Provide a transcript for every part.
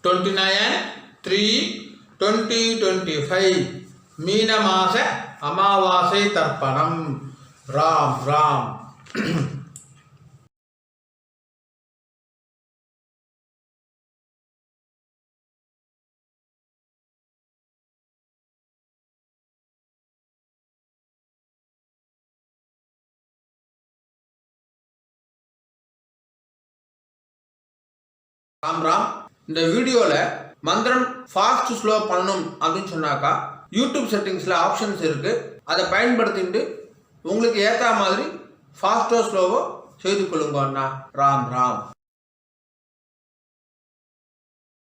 29/3/2025 மீனமாச அமாவாசை தர்ப்பணம். ராம் ராம். ராம் ராம். இந்த வீடியோவில் மந்திரம் ஃபாஸ்ட் ஸ்லோ பண்ணணும் அப்படின்னு சொன்னாக்கா யூடியூப் செட்டிங்ஸில் ஆப்ஷன்ஸ் இருக்குது. அதை பயன்படுத்திட்டு உங்களுக்கு ஏற்ற மாதிரி ஃபாஸ்ட்டோ ஸ்லோவோ செய்து கொள்ளுங்க அண்ணா. ராம் ராம்.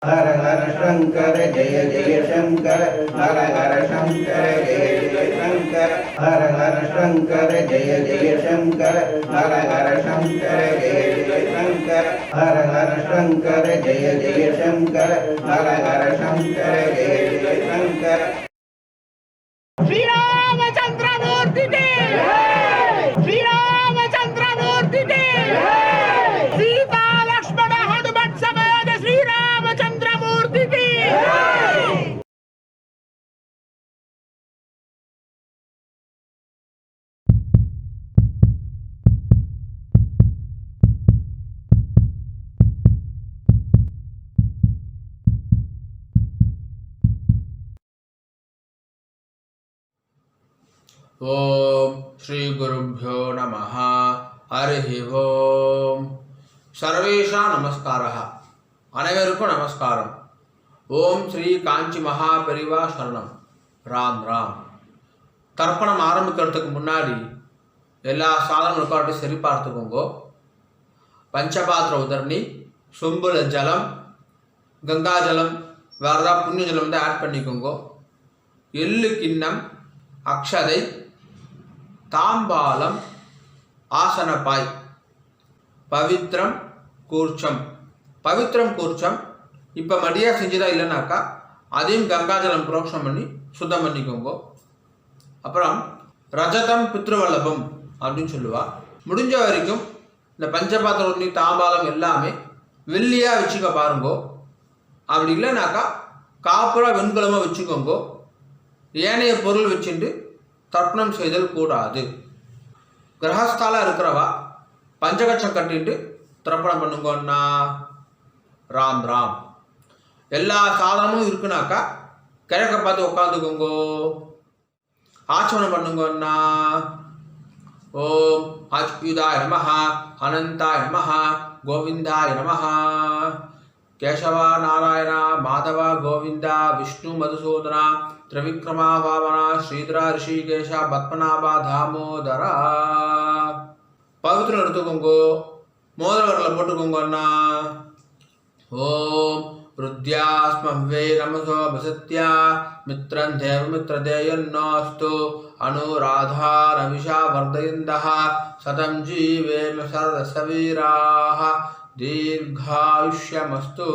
हर हर शंकर जय जय शंकर, हर हर शंकर जय जय शंकर, हर हर शंकर जय जय शंकर, हर हर शंकर जय जय शंकर, हर हर शंकर जय जय शंकर, हर हर शंकर जय जय शंकर. श्री रामचंद्र मूर्ति की जय, श्री रामचंद्र मूर्ति की जय, सीता लक्ष्मण हनुमत समेत श्री रामचंद्र मूर्ति की जय. ஓம் ஸ்ரீ குருभ्यो நமः. ஹரி ஓம். சர்வேஷா நமஸ்காரः. அனைவருக்கும் நமஸ்காரம். ஓம் ஸ்ரீ காஞ்சி மகா பெரிவா சரணம். ராம் ராம். தர்ப்பணம் ஆரம்பிக்கிறதுக்கு முன்னாடி எல்லா சாதனங்களுக்காட்டும் சரி பார்த்துக்கோங்க. பஞ்சபாத்திர உதரணி, சொம்புல ஜலம், கங்கா ஜலம், வேறு ஏதாவது புண்ணிய ஜலம் வந்து ஆட் பண்ணிக்கோங்க. எள்ளு கிண்ணம், அக்ஷதை, தாம்பாலம், ஆசனப்பாய், பவித்ரம் கூர்ச்சம். பவித்ரம் கூர்ச்சம் இப்போ மடியாக செஞ்சுதான் இல்லைனாக்கா அதையும் கங்காஜலம் புரோக்ஷம் பண்ணி சுத்தம் பண்ணிக்கோங்க. அப்புறம் ரஜதம் பித்ருவல்லபம் அப்படின்னு சொல்லுவா. முடிஞ்ச வரைக்கும் இந்த பஞ்சபாத்திரம் ஒண்ணி தாம்பாலம் எல்லாமே வெள்ளியாக வச்சுக்க பாருங்கோ. அப்படி இல்லைனாக்கா காப்புரா வெண்கலமாக வச்சுக்கோங்க. ஏனைய பொருள் வச்சுட்டு தர்ப்பணம் செய்தல் கூடாது. கிரகஸ்தாலாக இருக்கிறவா பஞ்சகட்சம் கட்டிட்டு தர்ப்பணம் பண்ணுங்கன்னா. ராம் ராம். எல்லா சாதனமும் இருக்குனாக்கா கிழக்க பார்த்து உட்காந்துக்கோங்கோ. ஆச்சமனம் பண்ணுங்கன்னா. ஓம் அச்சுதாய நமஹ, அனந்தாய நமஹ, கோவிந்தாய நமஹ. கேசவ நாராயண மாதவ கோவிந்த விஷ்ணு மதுசூதன திரிவிக்ரமா பாவன ஸ்ரீதர ரிஷிகேஷ பத்மநாப தாமோதர. பவித்திரம் எடுத்துக்கோங்கோ. மோதிரவரில் போட்டுக்கோங்க அண்ணா. ஓம் ருத்யாஸ்மவ்வே நமசோ வசத்யா மித்ரம் தேவ மித்ரதேயன்னோஸ்து அனுராதா நவிஷா வர்தயந்தः சதம் ஜீவேம சரதசவீராः தீர்காயுஷ்யமஸ்து.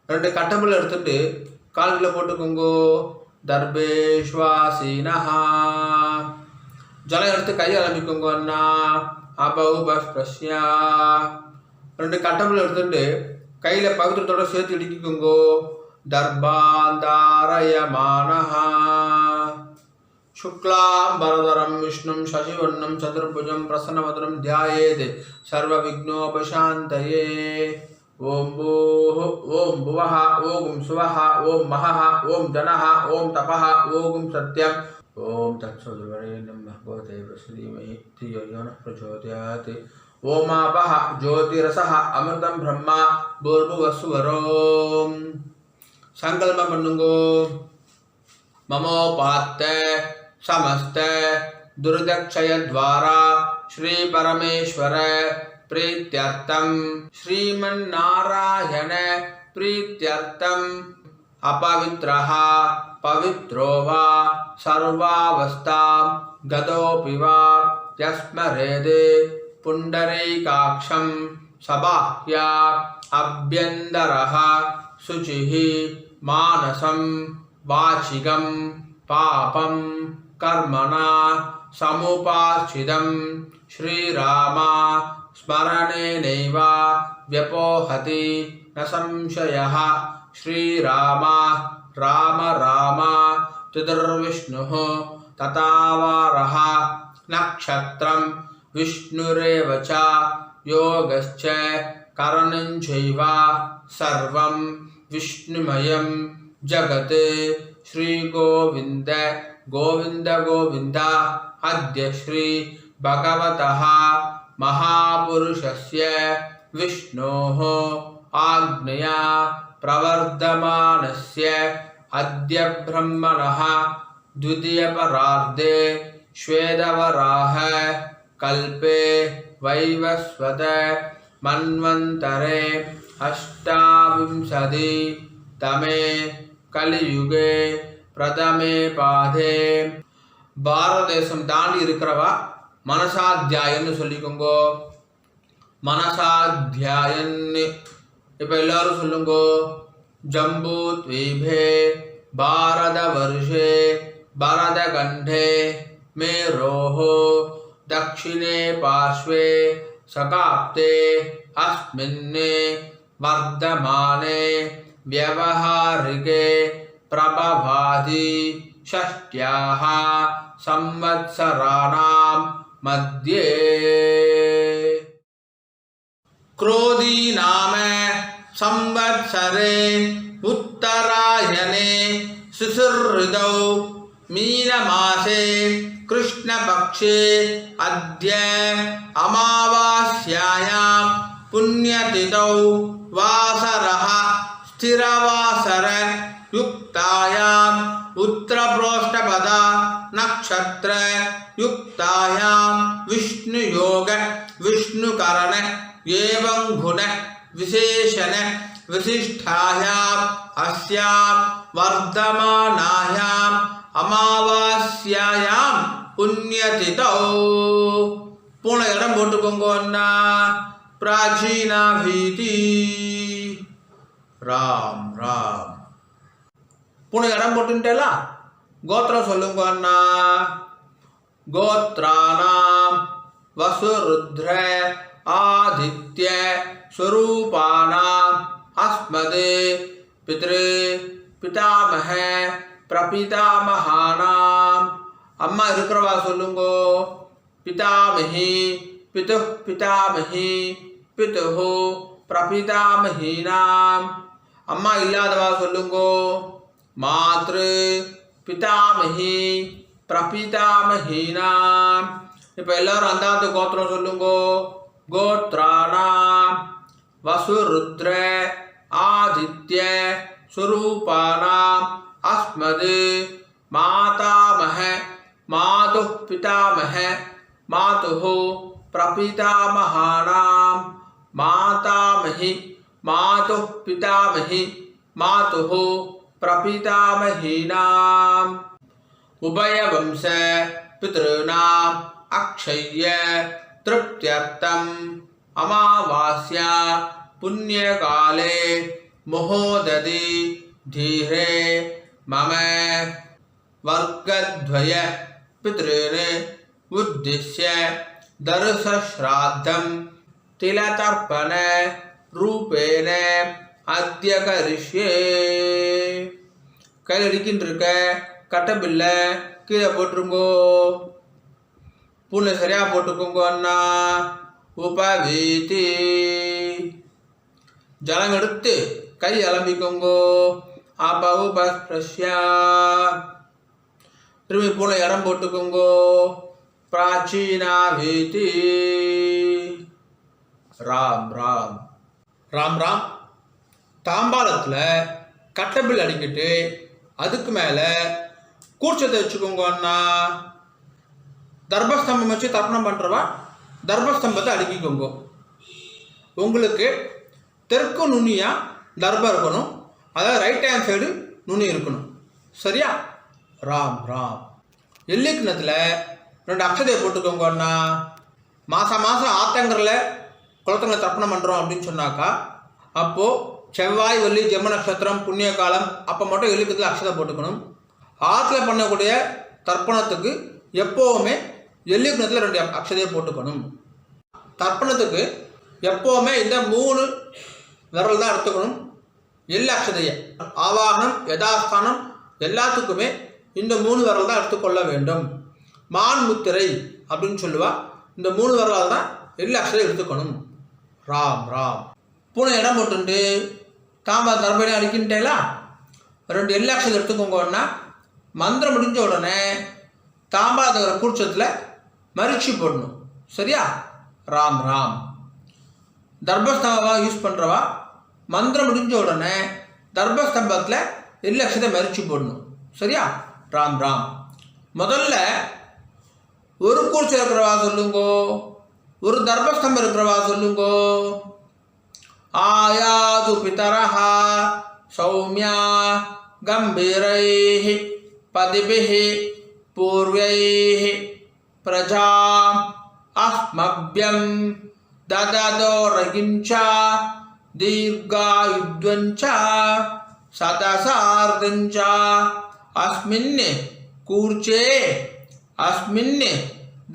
ரெண்டு கட்டம்புல எடுத்துட்டு கால்களை போட்டுக்கோங்கோ. தர்பேஷ்வாசீனஹா. ஜலம் எடுத்து கையை ஆரம்பிக்கோங்க அண்ணா. அபௌபஸ்பிரஸ்யா. ரெண்டு கட்டம்புல எடுத்துட்டு கையில் பவித்திரத்தோட சேர்த்து இடிக்கிக்கோங்கோ. தர்பாந்தாரயமானஹா. शुक्लांबरधरं विष्णुं शशिवर्णं चतुर्भुजं प्रसन्नवदनं ध्यायेत् सर्वविघ्नोपशान्तये. ओम भूः ओम भुवः ओम सुवः ओम महः ओम जनः ओम तपः ओम सत्यम्. ओम तत्सवितुर्वरेण्यं भर्गो देवस्य धियो यो नः प्रचोदयात्. ओमापः ज्योतिरसः अमृतं ब्रह्मा भूर्भुवस्सुवरोम्. संकल्पம் பண்ணுங்கோ. ममोपात्त समस्त दुर्दक्षय द्वारा श्री परमेश्वर प्रीत्यर्थम श्रीमन्नारायण प्रीत्यर्थम अपवित्रः पवित्रो वा सर्वावस्थां गतोऽपि वा यस्मरेदे पुण्डरीकाक्षं सबाह्या अभ्यन्तरः शुचिः मानसं वाचिकं पापं कर्मणा समुपाश्चितं श्रीराम स्मरणेनैव व्यपोहति न संशयः श्रीराम राम राम चतुर्विष्णुः तथावारः नक्षत्रं विष्णुरेव च योगश्च करणं चैव सर्वं विष्णुमयं जगत् श्रीगोविन्द गोविन्द गोविन्द अद्य श्री भगवतः महापुरुषस्य विष्णोः आज्ञया प्रवर्धमानस्य अद्य ब्रह्मणः द्वितीयपरार्धे श्वेतवराह कल्पे वैवस्वत मन्वन्तरे अष्टाविंशतितमे कलियुगे प्रथमे पादे பாரத தேசம் தாண்டி இருக்கிறவா மனசாத்தியாயன்னு சொல்லிக்கோங்கோ. மனசாத்தியாயன்னு இப்போ எல்லாரும் சொல்லுங்கோ. ஜம்பூ த்வீபே பாரத வருஷே பரத கண்டே மேரோஹோ தக்ஷிணே பார்ஷ்வே சகாப்தே அஸ்மின்னே வர்தமானே व्यवहारिके प्रभवादि षष्ट्याः संवत्सराणां मध्ये क्रोधी नाम संवत्सरे उत्तरायणे शिशिरऋतौ मीनमासे कृष्णपक्षे अद्य अमावास्यायां पुण्यतिथौ वासरः स्थिरवासर युक्तायाम् उत्तरप्रोष्ठपद नक्षत्र युक्तायां विष्णुयोग विष्णुकरण एवं गुण विशेषण विशिष्टायाम् अस्यां वर्धमानायाम् अमावास्यायां पुण्यतिथौ पूर्ण इடம் போட்டுக்கோங்க அண்ணா. प्राचीना भीति राम राम पुणे इடம் போட்டுட்டேல கோத்திரம் சொல்லுங்க அண்ணா. கோத்ராணாம் வசுருத்ர ஆதித்ய ஸ்வரூபாணாம் அஸ்மதே பித்ரு பிதாமஹ பிரபிதாமஹானாம். அம்மா இருக்கிறவா சொல்லுங்கோ. பிதாமஹி पितुः पितामही पितुः प्रपितामहीनाम्. अम्मा इल्लादवा सोल्लुंगो. मातृ पितामही प्रपितामहीनाम्. இப்போ எல்லாரும் அந்தாத்து கோத்திரம் சொல்லுங்கோ. கோத்ராணாம் வசுருத்ர ஆதித்ய ஸ்வரூபாணாம் அஸ்மது மாதாமஹ மாதுः பிதாமஹ मातुः प्रपितामहानां मातामही मातुः पितामही मातुः प्रपितामहीनाम्. उभयवंश पितॄणाम् अक्षय्य तृप्त्यर्थम् अमावास्या पुण्यकाले मुहोदधि धीरे मम वर्गद्वय पितॄन् उद्दिश्य दर्शश्राद्धं तिलतर्पण रूपेण अद्य करिष्ये. கையில் அடிக்கின்னு இருக்க கட்டபில்லை கீழே போட்டுருங்கோ. பூனை சரியாக போட்டுக்கோங்க அண்ணா. உபவீதி ஜலம் எடுத்து கை அலம்பிக்கோங்கோ. அப்ப உபஸ்பிரஷ்யா திரும்பி பூனை இடம் போட்டுக்கோங்கோ. प्राचीना भीति ராம் ராம் ராம் ராம். தாம்பாளத்தில் கட்டபில் அடிக்கிட்டு அதுக்கு மேலே கூர்ச்சத்தை வச்சுக்கோங்க அண்ணா. தர்பஸ்தம்பம் வச்சு தர்ப்பணம் பண்ணுறவா தர்பஸ்தம்பத்தை அடுக்கிக்கோங்க. உங்களுக்கு தெற்கு நுனியாக தர்பம் இருக்கணும், அதாவது ரைட் ஹேண்ட் சைடு நுனி இருக்கணும். சரியா? ராம் ராம். எல்லிக்கிணத்தில் 2 அக்ஷதையை போட்டுக்கோங்க அண்ணா. மாதம் ஆத்தங்கரில் குளத்தங்களை தர்ப்பணம் பண்ணுறோம் அப்படின்னு சொன்னாக்கா அப்போது செவ்வாய் வெள்ளி ஜென்ம நட்சத்திரம் புண்ணிய காலம் அப்போ மட்டும் எல்லிக்கத்தில் அக்ஷதை போட்டுக்கணும். ஆற்றுல பண்ணக்கூடிய தர்ப்பணத்துக்கு எப்போவுமே எல்லிக்கிணத்தில் 2 அக்ஷதையை போட்டுக்கணும். தர்ப்பணத்துக்கு எப்போவுமே இந்த 3 விரல் தான் எடுத்துக்கணும். எல் அக்ஷதைய ஆவாகனம் யதாஸ்தானம் எல்லாத்துக்குமே இந்த 3 விரல் தான் எடுத்துக்கொள்ள வேண்டும். மான் முத்திரை அப்படின்னு சொல்லுவா. இந்த 3 விரலால் தான் எல் அக்ஷதை எடுத்துக்கணும். ராம் ராம். பூனை இடம் போட்டுண்டு தாம்பா தர்பணி அடிக்கின்றேலா 2 எல் அக்ஷதை எடுத்துக்கோங்கன்னா மந்திரம் முடிஞ்ச உடனே தாம்பாதகர கூர்ச்சத்தில் மரிச்சி போடணும். சரியா? ராம் ராம். தர்பஸ்தம்பமாக யூஸ் பண்ணுறவா மந்திரம் முடிஞ்ச உடனே தர்பஸ்தம்பத்தில் எல் அக்ஷதை மரிச்சி போடணும். சரியா? ராம் ராம். முதல்ல ஒரு கூர்ச்சம் இருக்கிறவா சொல்லுங்கோ, ஒரு தர்பஸ்தம்பம் இருக்கிறவா சொல்லுங்கோ. ஆயாது பிதரஹா சௌமியா கம்பீரைஹி பதிபிஹி பூர்வைஹி பிரஜாம் அஸ்மப்யம் தததோரகிஞ்ச தீர்காயுத்வஞ்ச சதசார்தஞ்ச அஸ்மின் கூர்ச்சே அஸ்மின்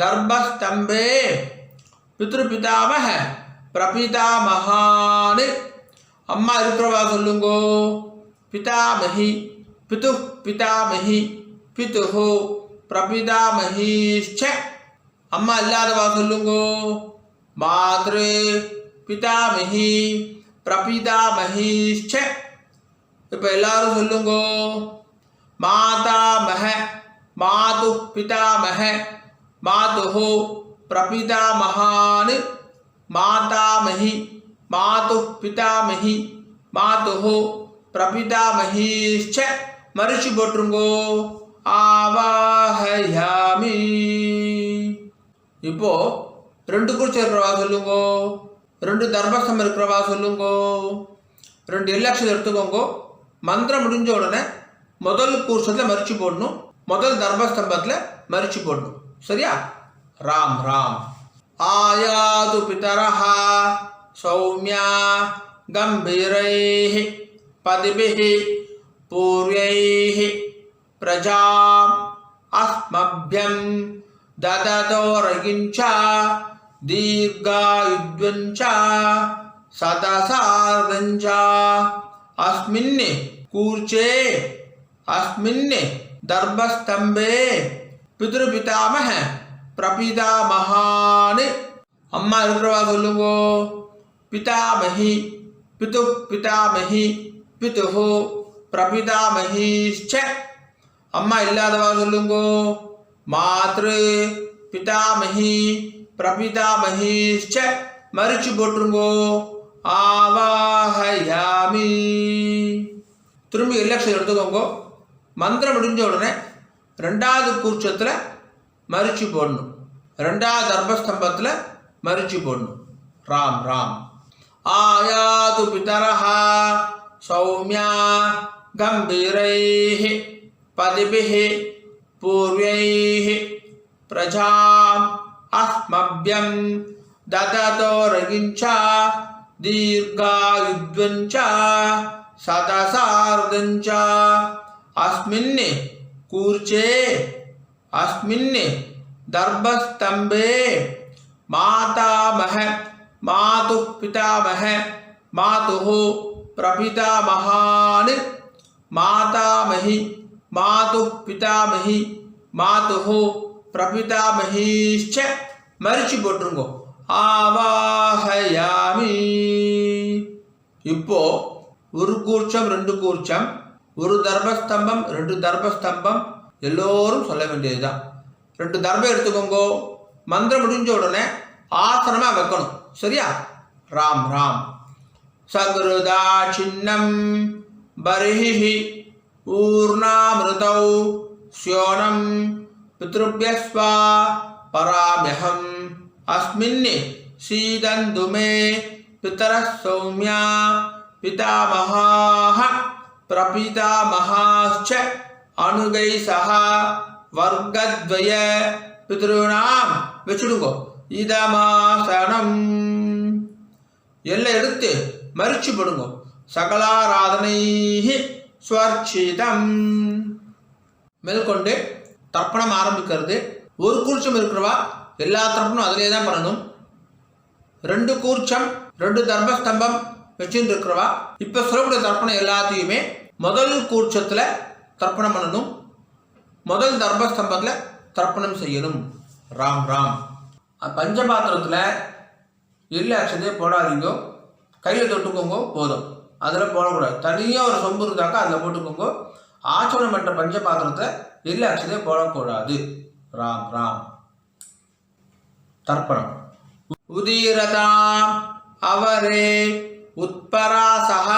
தர்பஸ்தம்பே பித்ருபிதாமஹ பிரபிதாமஹான். அம்மா இருக்கிறவா சொல்லுங்கோ. பிதாமஹி பிது பிதாமஹி பிதுஹு பிரபிதாமஹீஷ்ச. அம்மா இல்லாதவா சொல்லுங்கோ. மாத்ரு பிதாமஹி பிரபிதாமஹீஷ்ச. இப்போ எல்லாரும் சொல்லுங்கோ. மாதாமஹ மாது பிதாமஹ மாதுஹு பிரபிதாமஹான். மாதாமஹி மாது பிதாமஹி மாதுஹு பிரபிதாமஹீஷ்ச. மரிச்சு போட்டுருங்கோ. ஆவாஹயாமி. இப்போ 2 கூர்ச்சம் இருக்கிறவா சொல்லுங்கோ, 2 தர்பஸ்தம்பம் இருக்கிறவா சொல்லுங்கோ, 2 எல் அக்ஷதை எடுத்துக்கோங்கோ. மந்திரம் முடிஞ்ச உடனே முதல் கூர்ச்சத்தில் மரிச்சு போடணும், முதல் தர்பஸ்தம்பத்தில் மரிச்சு போடணும். சரியா? ராம் ராம். ஆயாது பிதரஹா சௌமியா கம்பீரைஹி பதிபிஹி பூர்வைஹி பிரஜாம் அஸ்மப்யம் தததோரகிஞ்ச தீர்காயுத்வஞ்ச சதசார்தஞ்ச அஸ்மின் கூர்ச்சே அஸ்மின் தர்பஸ்தம்பே பித்ருபிதாமஹ பிரபிதாமஹான். அம்மா இருக்கிறவா சொல்லுங்கோ. பிதாமஹி பிது பிதாமஹி பிதுஹு பிரபிதாமஹீஷ்ச. அம்மா இல்லாதவா சொல்லுங்கோ. மாத்ரு பிதாமஹி பிரபிதாமஹீஷ்ச. மரிச்சு போட்டுருங்கோ. ஆவாஹயாமி. திரும்பி எல் அக்ஷதை எடுத்துக்கோங்கோ. மந்திரம் முடிஞ்ச உடனே 2வது கூர்ச்சத்தில் மரிச்சு போடணும், 2வது தர்பஸ்தம்பத்தில் மரிச்சு போடணும். ராம் ராம். ஆயாது பிதரஹா சௌமியா கம்பீரைஹி பதிபிஹி பூர்வைஹி பிரஜாம் அஸ்மப்யம் தததோரகிஞ்ச தீர்காயுத்வஞ்ச சதசார்தஞ்ச அஸ்மின் கூர்ச்சே அஸ்மின் தர்பஸ்தம்பே மாதாமஹ மாது பிதாமஹ மாதுஹு பிரபிதாமஹான். மாதாமஹி மாது பிதாமஹி மாதுஹு பிரபிதாமஹீஷ்ச. மரிச்சு போட்டுருங்கோ. ஆவாஹயாமி. இப்போ ஒரு கூர்ச்சம் 2 கூர்ச்சம், ஒரு தர்பஸ்தம்பம் 2 தர்பஸ்தம்பம் எல்லோரும் சொல்ல வேண்டியதுதான். 2 தர்பம் எடுத்துக்கோங்கோ. மந்திரம் முடிஞ்ச உடனே ஆசனமாக வைக்கணும். சரியா? ராம் ராம். சக்ருதா சின்னம் பரிஹி ஊர்ணாமிருதௌ ஸ்யோனம் பித்ருப்யஸ்வா பராம்யஹம் அஸ்மின் சீதந்து மே பிதரஸ் சௌமியா பிதாமஹாஹ பிரபிதாமஹாஸ்ச அனுகை சஹா வர்க்கத்வய பித்ருணாம். வச்சுடுங்கோ. இதமாசனம். எல்லாம் எடுத்து மரிச்சு போடுங்க. சகலாராதனை ஸ்வர்ச்சிதம். மேற்கொண்டு தர்ப்பணம் ஆரம்பிக்கிறது. ஒரு கூர்ச்சம் இருக்கிறவா எல்லா தர்ப்பணம் அதிலே தான் பண்ணணும். 2 கூர்ச்சம் 2 தர்மஸ்தம்பம் வச்சுட்டு இருக்கிறவா இப்போ சொல்லக்கூடிய தர்ப்பணம் எல்லாத்தையுமே முதல் கூர்ச்சத்தில் தர்ப்பணம் பண்ணணும், முதல் தர்மஸ்தம்பத்தில் தர்ப்பணம் செய்யணும். ராம் ராம். பஞ்சபாத்திரத்தில் எள்ளு அக்ஷதையை போடாதீங்க, கையில் தொட்டுக்கோங்க போதும், அதில் போடக்கூடாது. தனியாக ஒரு சொம்பு இருந்தாக்கா அதில் போட்டுக்கோங்க. ஆச்சரணம் பண்ணுற பஞ்சபாத்திரத்தை எள்ளு அக்ஷதையை போடக்கூடாது. ராம் ராம். தர்ப்பணம். உதீரதாம் அவரே உத்பராசஹ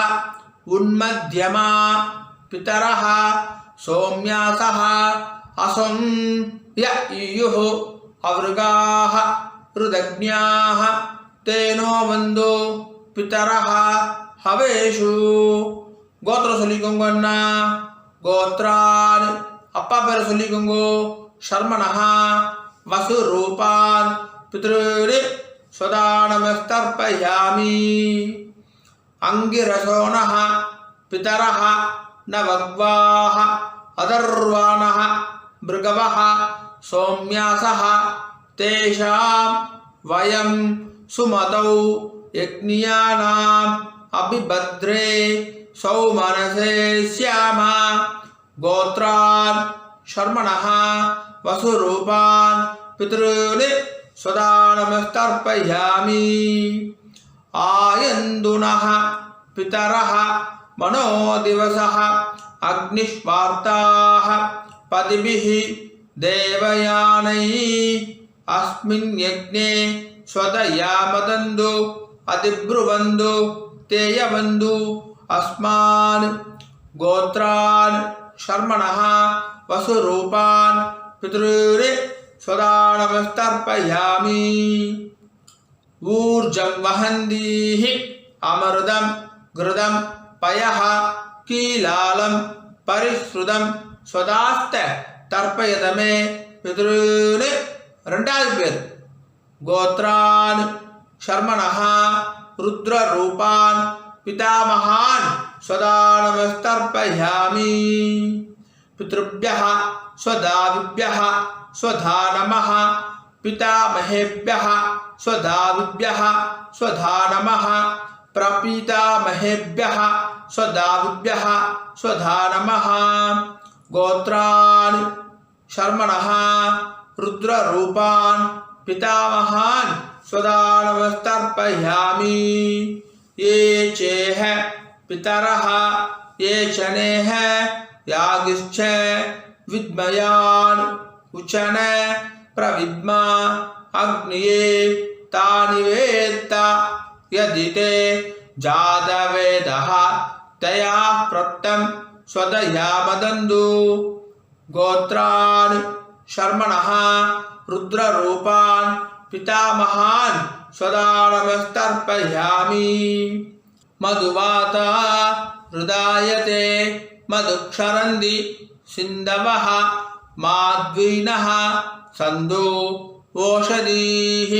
உன்மத்யமா பிதரஹ சோம்யாசஹ அசம் ய இயுः அவருகாஹ ருதக்ஞாஹ தேனோ வந்தோ பிதரஹ ஹவேஷு. கோத்திரம் சொல்லிக்கோங்க அண்ணா. கோத்ரான் அப்பா பேரை சொல்லிக்கோங்க. சர்மணஹ வசு ரூபான் பித்ருரி ஸ்வதானமஸ்தர்ப்பயாமி. அங்கிரசோணஹ பிதரஹ நவக்வாஹ அதர்வாணஹ மிருகவஹ சோம்யாசஹ தேஷாம் வயம் சுமதௌ யக்ஞானாம் அபிபத்ரே சௌமனசே ஸ்யாமா. கோத்ரான் சர்மணஹ வசுரூபான் பித்ருனி ஸ்வதானமஸ்தர்ப்பயாமி. ஆயந்துனஹ பிதரஹ மனோதிவசஹ அக்னிஷ்வார்த்தாஹ பதிபிஹ தேவயானை அஸ்மின் யக்ஞே ஸ்வதயாமதந்து அதிப்ருவந்து தேயவந்து அஸ்மான். கோத்ரான் சர்மணஹ வசுரூபான் பித்ருரி ஸ்வதானமஸ்தர்ப்பயாமி. ஊர்ஜம் வஹந்தீஹி அமிர்தம் கிருதம் பயஹ கீலாலம் பரிஸ்ருதம் ஸ்வதாஸ்த தர்ப்பயதமே பித்ருனி. 2வது பேர். கோத்ரான் சர்மணஹ ருத்ர ரூபான் பிதாமகான் ஸ்வதானமஸ்தர்ப்பயாமி. பித்ருभ्यः ஸ்வதாவிभ्यः ஸ்வதா நமः பிதாமஹேभ्यः ஸ்வதாவிभ्यः ஸ்வதா நமः பிரபீதாமஹேभ्यः ஸ்வதாவிभ्यः ஸ்வதா நமः. கோத்ரான் சர்மணஹ ருத்ர ரூபான் பிதாமகான் ஸ்வதானமஸ்தர்ப்பயாமி. ये चेह पितरः ये चनेह यागिश्च विद्मयान् उचन प्रविद्मा अग्निये तानि वेत्त यदि ते जातवेदः तया प्रत्तं स्वदयामदन्तु. गोत्रान् शर्मणः रुद्ररूपान् पितामहान् स्वदानमस्तर्पयामि. मधुवाता हृदायते मधुक्षरन्ति सिन्धवः माद्वीनः सन्दो ओषधीः.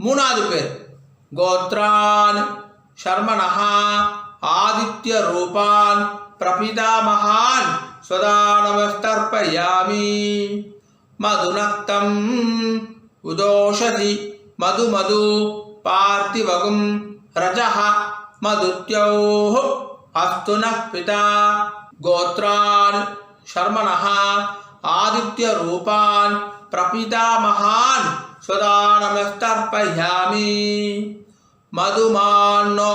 3வது பேர். गोत्रान् शर्मणः आदित्य रूपान् प्रपितामहान् स्वदानमस्तर्पयामि. मधुनक्तं उदोषधि मधु मधु पार्थिवगुं रजः मधुत्योः अस्तु नः पिता. गोत्रान् शर्मणः आदित्य रूपान् प्रपितामहान् स्वदानमस्तर्पयामि. मधुमान्नो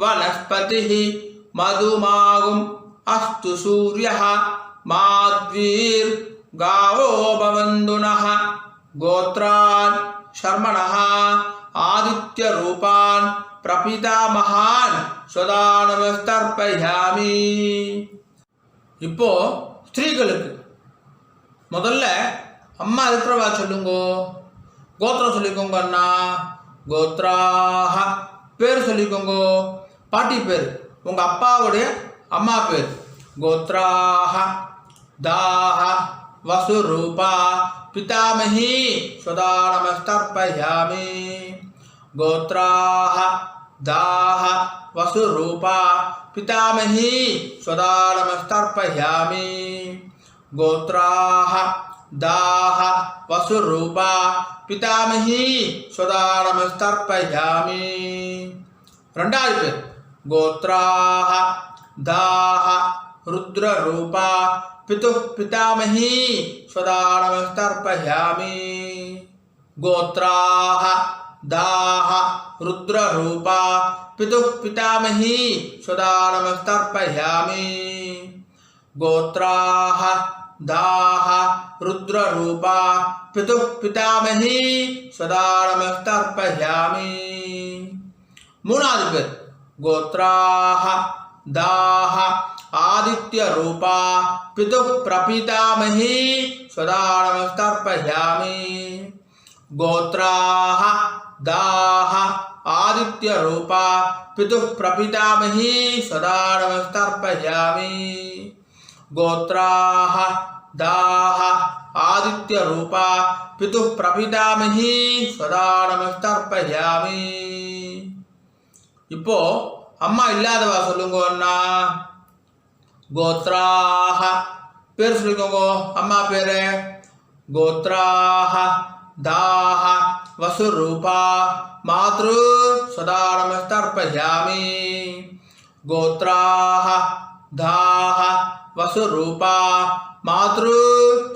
वनस्पतिः मधुमागुम् अस्तु सूर्यः माद्वीर्गावो भवन्तु नः. गोत्रान् शर्मणः आदित्य रूपान् प्रपितामहान् स्वदानमस्तर्पयामि. இப்போ ஸ்திரீகளுக்கு முதல்ல அம்மா இருக்கிறவா சொல்லுங்கோ. கோத்திரம் சொல்லிக்கோங்க அண்ணா. கோத்ராஹ பேர் சொல்லிக்கோங்கோ. பாட்டி பேர் உங்க அப்பாவுடைய அம்மா பேர். கோத்ராஹ தாஹ வசுரூபா பிதாமஹி ஸ்வதானமஸ்தர்ப்பயாமி. கோத்ராஹ दाह वसुरूपा पितामही स्वदानमस्तर्पयामि. गोत्राः दाह वसुरूपा पितामही स्वदानमस्तर्पयामि ரெண்டாவது பேர் गोत्राः दाह रुद्ररूपा पितुः पितामही स्वदानमस्तर्पयामि गोत्राः दाह रुद्ररूपा पितुः पितामही स्वदानमस्तर्पयामि गोत्राः दाह रुद्ररूपा पितुः पितामही स्वदानमस्तर्पयामि மூணாவது பேர் गोत्राः दाह आदित्यरूपा पितुः प्रपितामही स्वदानमस्तर्पयामि गोत्राः दाह आदित्यरूपा पितुः प्रपितामही स्वदानमस्तर्पयामि गोत्राः दाह आदित्यरूपा पितुः प्रपितामही स्वदानमस्तर्पयामि இப்போ அம்மா இல்லாதவா சொல்லுங்க அண்ணா गोत्राः பேர் சொல்லுங்க அம்மா பேரு गोत्राः दाह वसुरूपा मातृ स्वदानमस्तर्पयामि गोत्राः दाह वसुरूपा मातृ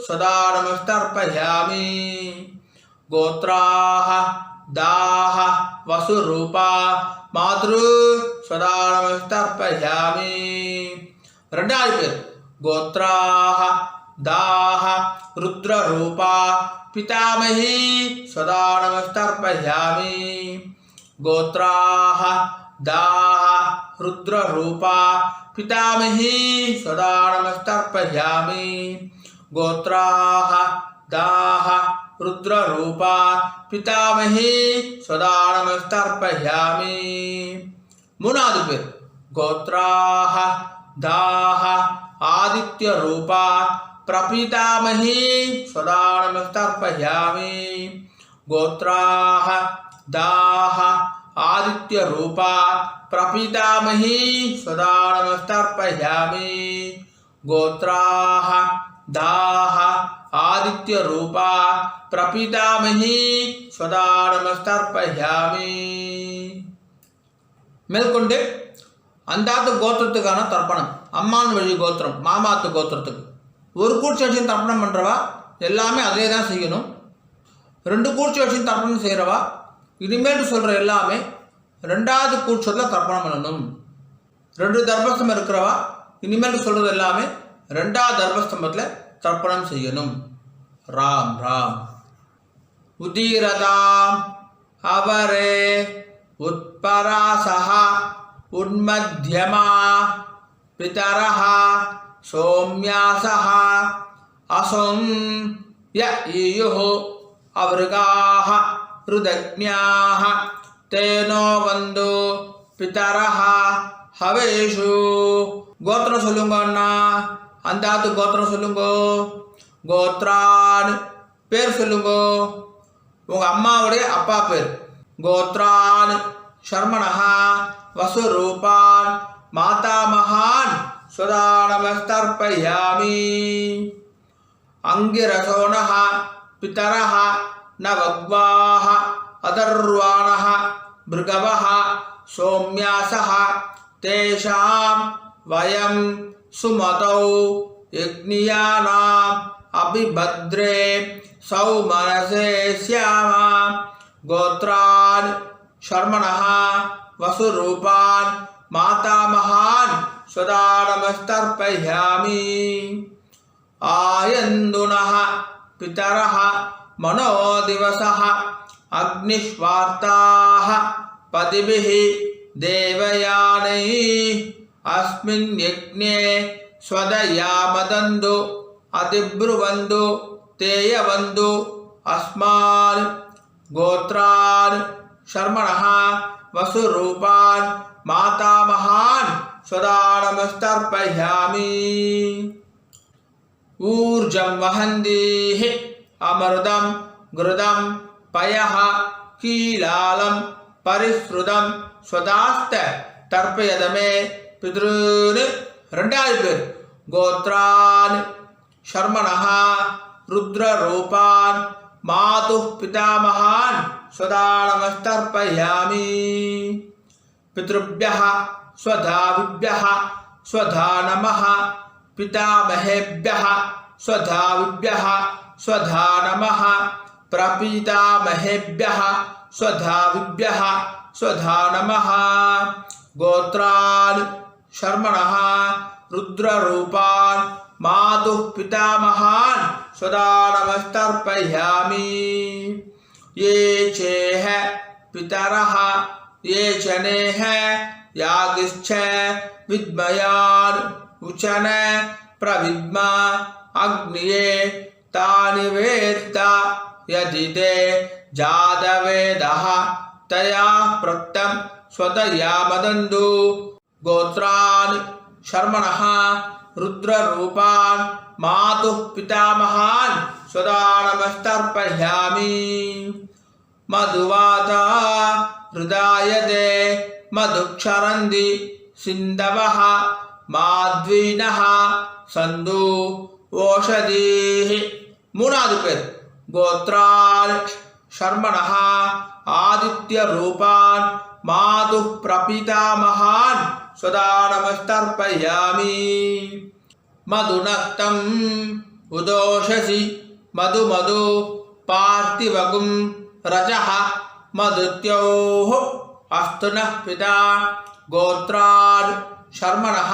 स्वदानमस्तर्पयामि गोत्राः दाह वसुरूपा मातृ स्वदानमस्तर्पयामि ரெண்டாவது பேர் गोत्राः दाह रुद्ररूपा पितामही स्वदानमस्तर्पयामि गोत्राः दाह रुद्ररूपा पितामही स्वदानमस्तर्पयामि गोत्राः दाह रुद्ररूपा पितामही स्वदानमस्तर्पयामि மூணாவது பேர் गोत्राः दाह आदित्यरूपा प्रपितामही स्वदानमस्तर्पयामि गोत्राः दाह आदित्यरूपा प्रपितामही स्वदानमस्तर्पयामि गोत्राः दाह आदित्यरूपा प्रपितामही स्वदानमस्तर्पयामि மேற்கொண்டு அந்தாத்து கோத்திரத்துக்கான தர்ப்பணம். அம்மான் வழி கோத்திரம் மாமாத்து கோத்திரத்துக்கு ஒரு கூட்சி வச்சு தர்ப்பணம் பண்ணுறவா எல்லாமே அதே தான் செய்யணும். 2 கூட்சி வச்சு தர்ப்பணம் செய்கிறவா இனிமேல் சொல்கிற எல்லாமே 2வது கூட்சத்தில் தர்ப்பணம் பண்ணணும். 2 தர்ப்பஸ்தம்பம் இருக்கிறவா இனிமேல் சொல்கிறது எல்லாமே 2வது தர்ப்பஸ்தம்பத்தில் தர்ப்பணம் செய்யணும். ராம் ராம். உதீரதாம் அவரே உத்பராசஹ உன்மத்யமா பிதரஹ சோம்யாசஹ அசோம் ய ஈயுஹு அவருகாஹ ருதக்ஞாஹ தேனோ வந்து பிதரஹ ஹவேஷு. கோத்திரம் சொல்லுங்க அண்ணா. அந்தாத்து கோத்திரம் சொல்லுங்க. கோத்ரான் பேர் சொல்லுங்க. உங்கள் அம்மாவுடைய அப்பா பேர். கோத்ரான் சர்மணஹா வசுரூபான் மாதாமகான் स्वदानमस्तर्पयामि अंगिरसोनः पितरः नवग्वाः अदर्वाणः भृगवः सौम्यासः तेषां वयं सुमतौ यज्ञियानाम् अभिभद्रे सौमनसे स्याम गोत्रान् शर्मणः वसुरूपान् मातामहान् स्वदानमस्तर्पयामि आयन्दुनः पितरः मनोदिवसः अग्निष्वार्ताः पतिभिः देवयानैः अस्मिन् यज्ञे स्वदयामदन्तु अतिब्रुवन्तु तेयवन्तु अस्मान् गोत्रान् शर्मणः वसुरूपान् मातामहान् स्वदानमस्तर्पयामि ऊर्जं वहन्तीः अमृतं घृतं पयः कीलालं परिश्रुतं स्वदास्त तर्पयदमे पितॄन् ரெண்டாவது பேர் கோத்ரான் शर्मणः रुद्ररूपान् मातुः पितामहान् सदा नमस्तर्पयामि। पितृभ्यः स्वधाविभ्यः स्वधा नमः, पितामहेभ्यः स्वधाविभ्यः स्वधा नमः, प्रपितामहेभ्यः स्वधाविभ्यः स्वधा नमः। गोत्रान् शर्मणः रुद्ररूपान् मातुः पितामहान् सदा नमस्तर्पयामि। ये चेह पितरः ये चनेह यागिश्च विद्मयान् उचन प्रविद्मा अग्निये तानि वेत्त यदि ते जातवेदः तया प्रत्यं स्वतया मदन्तु। गोत्रान् शर्मणः रुद्ररूपान् मातुः पितामहान् सदा नमस्तर्पयामि। मधुवाता हृदायते मधुक्षरन्ति सिन्धवः माध्वीनः सन्धु ओषधीः। मूणावदु पेर गोत्रान् शर्मणः आदित्यरूपान् मातुः प्रपितामहान् सदा नमस्तर्पयामि। मधुनक्तं उदोषसि मधु मधु पार्थिवगुं रजः मधुत्योः अस्तुनः पिता। गोत्रान् शर्मणः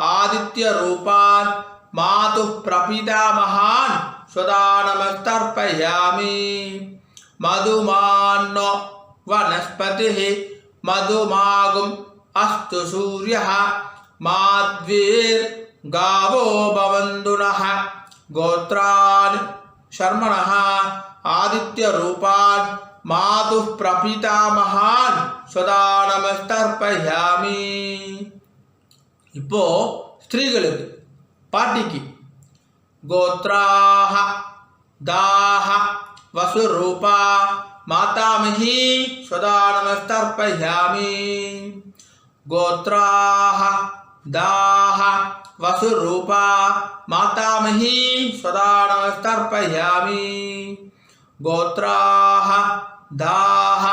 आदित्यरूपान् मातुः प्रपितामहान् सदा नमस्तर्पयामि। मधुमान्नो वनस्पतिः मधुमागुम् अस्तु सूर्यः माध्वीर्गावो भवन्तु नः। गोत्रान् शर्मणः आदित्यरूपान् मातुः प्रपितामहान् सदा नमस्तर्पयामि। இப்போ ஸ்திரீகளுக்கு பாட்டிக்கு गोत्राः दाः वसुरूपा मातामही सदा नमस्तर्पयामि। गोत्राः दाः वसुरूपा मातामही सदा नमस्तर्पयामि। गोत्राः दाः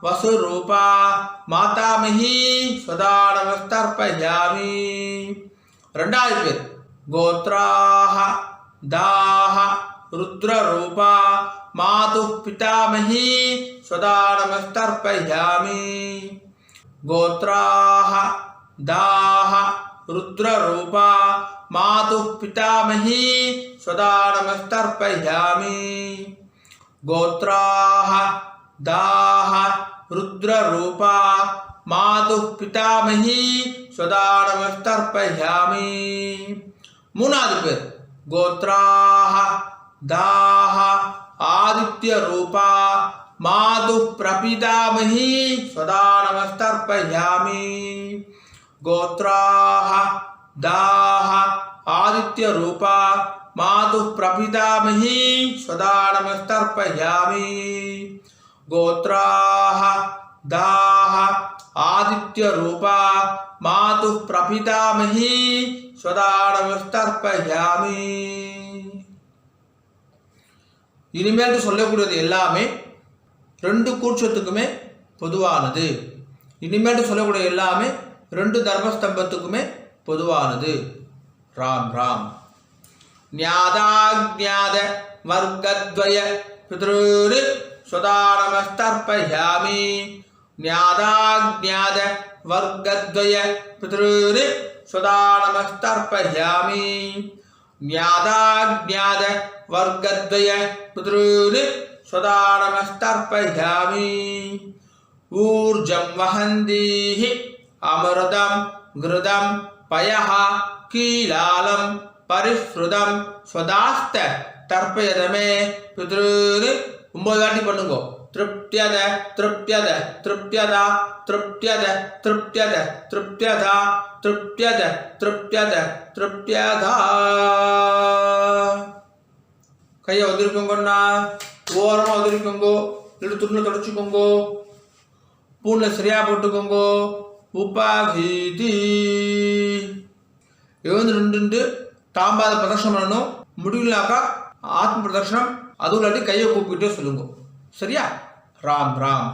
वसुरूपा मातामही सदा नमस्तर्पयामि। ரெண்டாவது பேர் गोत्राः दाः रुद्ररूपा मातुः पितामही सदा नमस्तर्पयामि। गोत्राः दाः रुद्ररूपा मातुः पितामही सदा नमस्तर्पयामि। गोत्राः दाः रुद्ररूपा मातुः पितामही सदा नमस्तर्पयामि। மூணாவது பேர் गोत्राः दाः आदित्यरूपा मातुः प्रपितामही सदा नमस्तर्पयामि। गोत्राः दाः आदित्यरूपा मातुः प्रपितामही सदा नमस्तर्पयामि। गोत्राः दाः आदित्यरूपा मातुः प्रपितामही सदा नमस्तर्पयामि। இனிமேல் சொல்லக்கூடியது எல்லாமே ரெண்டு கூட்சத்துக்குமே பொதுவானது. இனிமேல் சொல்லக்கூடிய எல்லாமே ரெண்டு தர்மஸ்தம்பத்துக்குமே பொதுவானது. ராம் ராம். ஞாதாஜ்ஞாத வர்க்கத்வய பித்ருர் சதா நமஸ்தர்ப்பயாமி. ஞாதாஜ்ஞாத வர்க்கத்வய பித்ருர் சதா நமஸ்தர்ப்பயாமி. ஞாதாஜ்ஞாத வர்க்கத்வய பித்ருர் சதா நமஸ்தர்ப்பயாமி. ஊர்ஜம் வஹந்தீஹ அமிர்தம் கிருதம் பயஹ கீலாலம் பரிஸ்ருதம் ஸ்வதாஸ்த தர்ப்பயதமே பித்ருர். 9 வாட்டி பண்ணுங்க. திருப்தியத திருப்தியத திருப்தியதா திருப்தியத திருப்தியத திருப்தியதா திருப்தியத திருப்தியத திருப்தியதா. கையை உதிரிக்கோங்கண்ணா, ஓரமாக உதிரிக்கோங்கோ, இல்லை துணியில் தொடச்சிக்கோங்கோ, பூனில் சரியா போட்டுக்கோங்கோ. உபாகீதி எழுந்து நின்று தாம்பாத பிரதர்ஷனம் பண்ணணும். முடியலனாக்கா ஆத்ம பிரதர்ஷனம், அதுவும் இல்லாட்டி கையை கூப்பிட்டு சொல்லுங்க. சரியா? ராம் ராம்.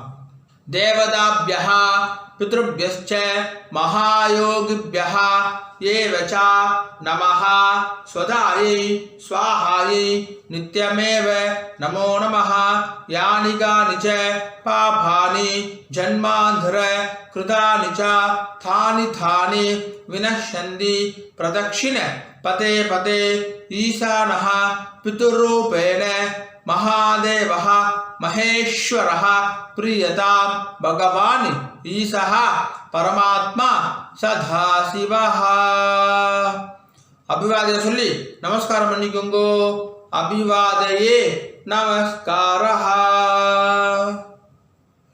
தேவதாபியः பித்ருभ्यश्च महायोगिभ्यः एव च नमः स्वधायै स्वाहायै नित्यमेव नमो नमः. यानि कानि च पापानि जन्मान्धर कृतानि च तानि तानि विनश्यन्ति प्रदक्षिण पते पते ईशानः पितुरूपेण महादेवः महेश्वरः प्रियतां भगवान् ईशः परमात्मा सदाशिवः. अभिवादय சொல்லி நமஸ்காரம் பண்ணிக்கோங்க. அபிவாதயே நமஸ்காரः.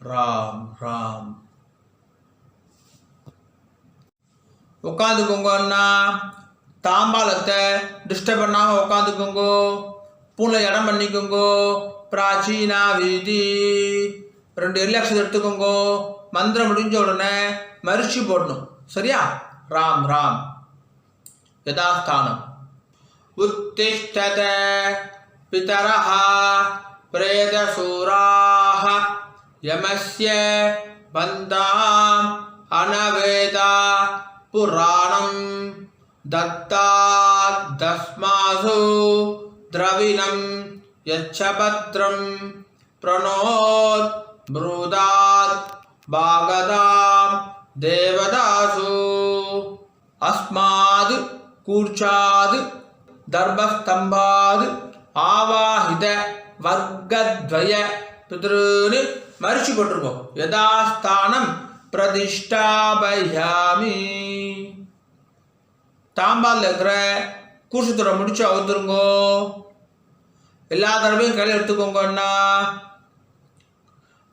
ராம் ராம். உட்காந்துக்கோங்க அண்ணா. தாம்பாலத்தை டிஸ்டர்ப் பண்ணாம உட்காந்துக்கோங்க. பூனை இடம் பண்ணிக்கோங்க. பிராச்சீனா வீதி 2 எல்லக்ஷன் எடுத்துக்கோங்க. மந்திரம் முடிஞ்ச உடனே மரிச்சு போடணும். சரியா? ராம் ராம். யதாஸ்தானம். உத்திஷ்டத பிதரஹ பிரேதசூராஹ யமஸ்ய பந்தாம் அனவேதா புராணம் தத்தாத் தஸ்மாசு द्रविणं यच्छभद्रं प्रणोत् ब्रूदात् भागदां देवदासु. अस्माद् कूर्चाद् दर्भस्तम्भाद् आवाहित वर्गद्वय पितॄन् मरिச்சு போட்டுருக்கோம். யதாஸ்தானம் பிரதிஷ்டாபயாமி. தாம்பால் இருக்கிற கூர்ஷத்தோட முடிச்சு அவுத்துருங்கோ. எல்லா தர்பையும் கையில் எடுத்துக்கோங்கன்னா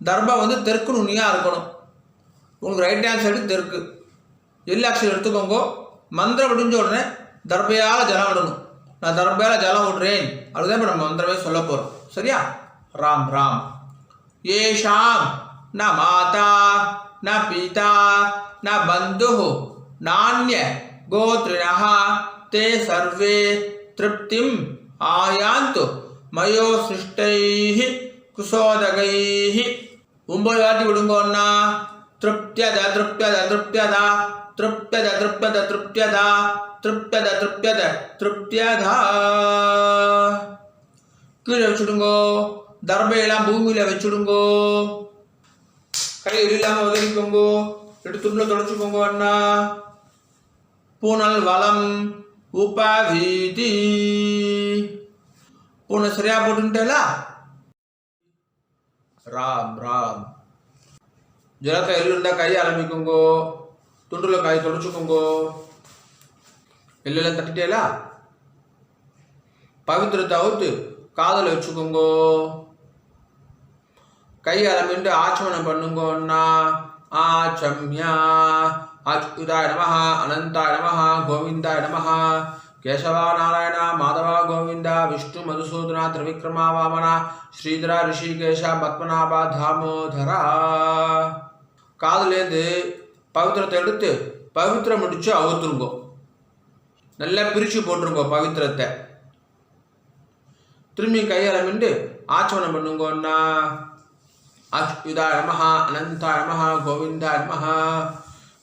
தர்பா தெற்கு நுனியாக இருக்கணும். உங்களுக்கு ரைட் ஹேண்ட் சைடு தெற்கு. எல்லாக்ஷன் எடுத்துக்கோங்க. மந்திரம் முடிஞ்ச உடனே தர்பையால் ஜலம் விடணும். நான் தர்பையால் ஜலம் விடுறேன் அதுதான் இப்போ நம்ம மந்திரமே சொல்ல போகிறோம். சரியா? ராம் ராம். ஏஷாம் ந மாதா ந பீதா ந பந்து நானிய கோத்ரிணः ते सर्वे तृप्तिम आयान्तु मयो सृष्टैः कुसोदगैः. 9 வாட்டி விடுங்கோன்னா तृप्त्यद तृप्त्यद तृप्त्यद तृप्त्यद तृप्त्यद तृप्त्यद तृप्त्यद तृप्त्यद तृप्त्यद. கீழே வச்சுடுங்கோ. தர்பையெல்லாம் பூமியில் வச்சுடுங்கோ. கை இல்லாமல் உதவிக்கோங்கோ. எடுத்துள்ள தொடச்சுக்கோங்க அண்ணா. பூனல் வளம் உபவீதி. பூனை சரியா போட்டுட்டேல. ராம் ராம். ஜலத்தை எள்ளுண்டா கையை ஆரம்பிக்குங்கோ. துண்டுல கை தொடச்சுக்கோங்கோ. எல்லாம் தட்டிட்டேல. பவித்திரத்தை அவுத்து காதல வச்சுக்கோங்கோ. கை ஆரம்பிட்டு ஆச்சமனம் பண்ணுங்கோன்னா ஆச்சம்யா. अच्युताय नमः अनंताय नमः गोविंदाय नमः केशवा नारायण माधव गोविंद विष्णु मधुसूदन त्रिविक्रमा वामन श्रीधर ऋषिकेश पद्मनाभ दामोदर. காதுலேருந்து பவித்திரத்தை எடுத்து பவித்திரம் முடிச்சு அவுத்துருங்கோ. நல்லா பிரித்து போட்டுருங்கோ பவித்திரத்தை. திரும்பி கையால் மிண்டு ஆச்சமனம் பண்ணுங்கோன்னா अच्युताय नमः अनंताय नमः गोविंदाय नमः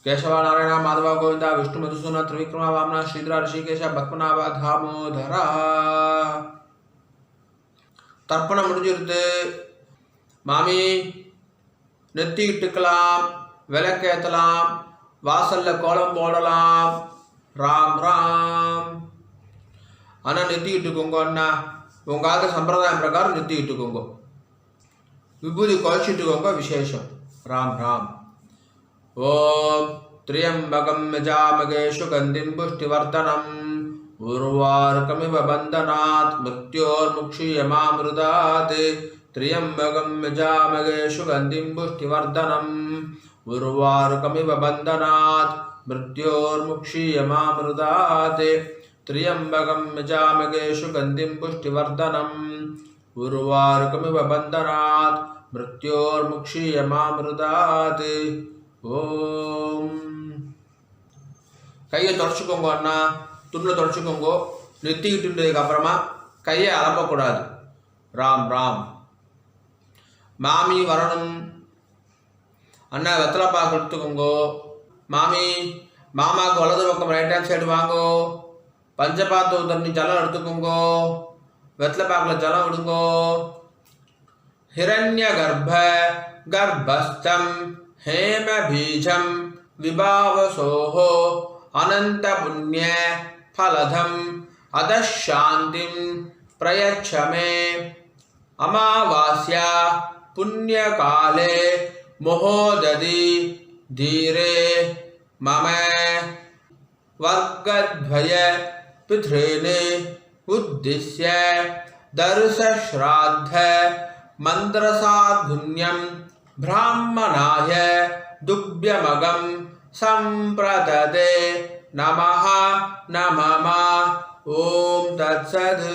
केशव नारायण माधव गोविंद विष्णु मधुसूदन त्रिविक्रमा वामन श्रीधर ऋषिकेश पद्मनाभ दामोदर. தர்ப்பணம் முடிஞ்சிருது. மாமி நெத்தி இட்டுக்கலாம், விளக்கேற்றலாம், வாசல்ல கோலம் போடலாம். ராம் ராம். ஆனால் நெத்தி இட்டுக்கோங்க அண்ணா. உங்காத சம்பிரதாயம் பிரகாரம் நெத்தி இட்டுக்கோங்க. விபூதி குறைச்சிட்டுக்கோங்க. விசேஷம். ராம் ராம். ஓம் त्र्यंबकं यजामहे सुगन्धिं पुष्टिवर्धनम् उर्वारुकमिव बन्धनात् मृत्योर्मुक्षीयमामृतात्. त्र्यंबकं यजामहे सुगन्धिं पुष्टिवर्धनम् उर्वारुकमिव बन्धनात् मृत्योर्मुक्षीयमामृतात्. त्र्यंबकं यजामहे सुगन्धिं पुष्टिवर्धनम् उर्वारुकमिव बन्धनात् मृत्योर्मुक्षीयमामृतात्. ஓம். கையை தொடச்சுக்கோங்க அண்ணா. துண்டில் தொடச்சுக்கோங்க. நெத்திக்கிட்டுக்கு அப்புறமா கையை அலம்பக்கூடாது. ராம் ராம். மாமி வரணும். அண்ணா வெத்தலை பாக்கு எடுத்துக்கோங்கோ. மாமி மாமாவுக்கு வலது பக்கம் ரைட் ஹேண்ட் சைடு வாங்கோ. பஞ்சபாத்து தண்ணி ஜலம் எடுத்துக்கோங்கோ. வெத்தலை பாக்கில் ஜலம் விடுங்கோ. हिरण्य गर्भ गर्भस्थम हेम बीजम विभावसोह अनंत पुण्य फलधम अदशांतिम प्रयच्छ मे अमावास्या पुण्य काले मोहोदधि धीरे मम वर्गद्वय पितॄन् उद्दिश्य दर्श श्राद्ध मंत्रसाधुन्यं ब्राह्मणाय दुभ्यमगं संप्रददे नमः नमः ओम तत्सत्.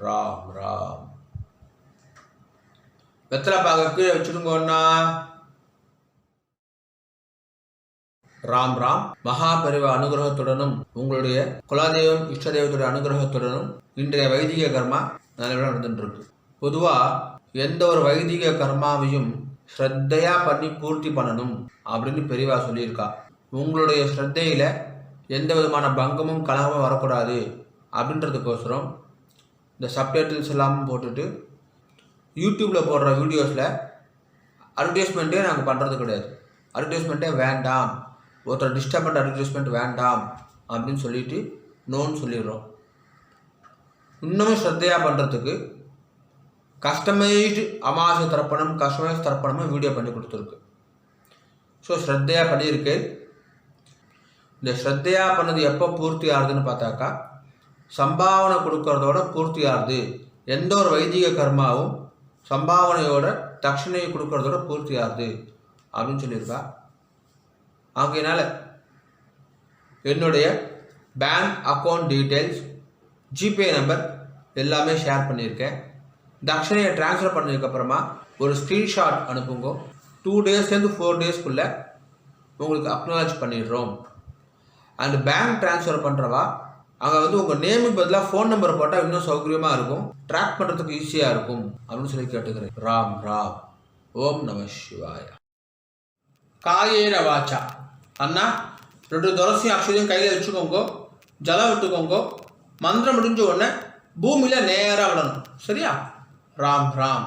राम राम. வெத்தலை பாக்க கீழே வச்சுடுங்கண்ணா. ராம் ராம். மகாபரிவ அனுகிரகத்துடனும் உங்களுடைய குலதெய்வம் இஷ்ட தெய்வத்துடைய அனுகிரகத்துடனும் இன்றைய வைதிக கர்மா நல்லபடியாக நடந்துட்டுருக்கு. பொதுவாக எந்த ஒரு வைதிக கர்மாவையும் ஸ்ரத்தையா பண்ணி பூர்த்தி பண்ணணும் அப்படின்னு பெரியவா சொல்லியிருக்கா. உங்களுடைய ஸ்ரத்தையில் எந்த விதமான பங்கமும் கலகமும் வரக்கூடாது அப்படின்றதுக்கோசரம் இந்த சப்டைட்டில்ஸ் எல்லாமும் போட்டுட்டு யூடியூப்பில் போடுற வீடியோஸில் அட்வர்டைஸ்மெண்ட்டே நாங்கள் பண்ணுறது கிடையாது. அட்வர்டைஸ்மெண்ட்டே வேண்டாம், ஒருத்தர் டிஸ்டர்பண்ட் அட்வர்டைஸ்மெண்ட் வேண்டாம் அப்படின்னு சொல்லிட்டு நோன்னு சொல்லிடுறோம். இன்னமும் ஸ்ரத்தையாக பண்ணுறதுக்கு கஸ்டமைஸ்டு அமாவாசை தர்ப்பணம் கஸ்டமைஸ் தர்ப்பணமும் வீடியோ பண்ணி கொடுத்துருக்கு. ஸோ ஸ்ரத்தையாக பண்ணியிருக்கு. இந்த ஸ்ரத்தையாக பண்ணது எப்போ பூர்த்தி ஆகுதுன்னு பார்த்தாக்கா சம்பாவனை கொடுக்கறதோட பூர்த்தி ஆகுது. எந்த ஒரு வைதிக கர்மாவும் சம்பாவனையோட தட்சணையை கொடுக்கறதோட பூர்த்தி ஆகுது அப்படின்னு சொல்லியிருக்கா. ஆகையினால என்னுடைய bank account details GPay number எல்லாமே ஷேர் பண்ணியிருக்கேன். தட்சணையை ட்ரான்ஸ்ஃபர் பண்ணதுக்கப்புறமா ஒரு ஸ்க்ரீன்ஷாட் அனுப்புங்க. 2 டேஸ்லேருந்து 4 டேஸ்க்குள்ளே உங்களுக்கு அக்னாலஜ் பண்ணிடுறோம். அண்ட் பேங்க் ட்ரான்ஸ்ஃபர் பண்ணுறவா அங்கே வந்து உங்கள் நேமுக்கு பதிலாக ஃபோன் நம்பர் போட்டால் இன்னும் சௌகரியமாக இருக்கும், ட்ராக் பண்ணுறதுக்கு ஈஸியாக இருக்கும் அப்படின்னு சொல்லி கேட்டுக்கிறேன். ராம் ராம். ஓம் நம சிவாய. காயேன வாச்சா. அண்ணா 2 துளசியும் அக்ஷதையும் கையில் வச்சுக்கோங்க, ஜலம் விட்டுக்கோங்க. மந்திரம் முடிஞ்ச உடனே பூமியில் நேராக விடணும். சரியா? ராம் ராம்.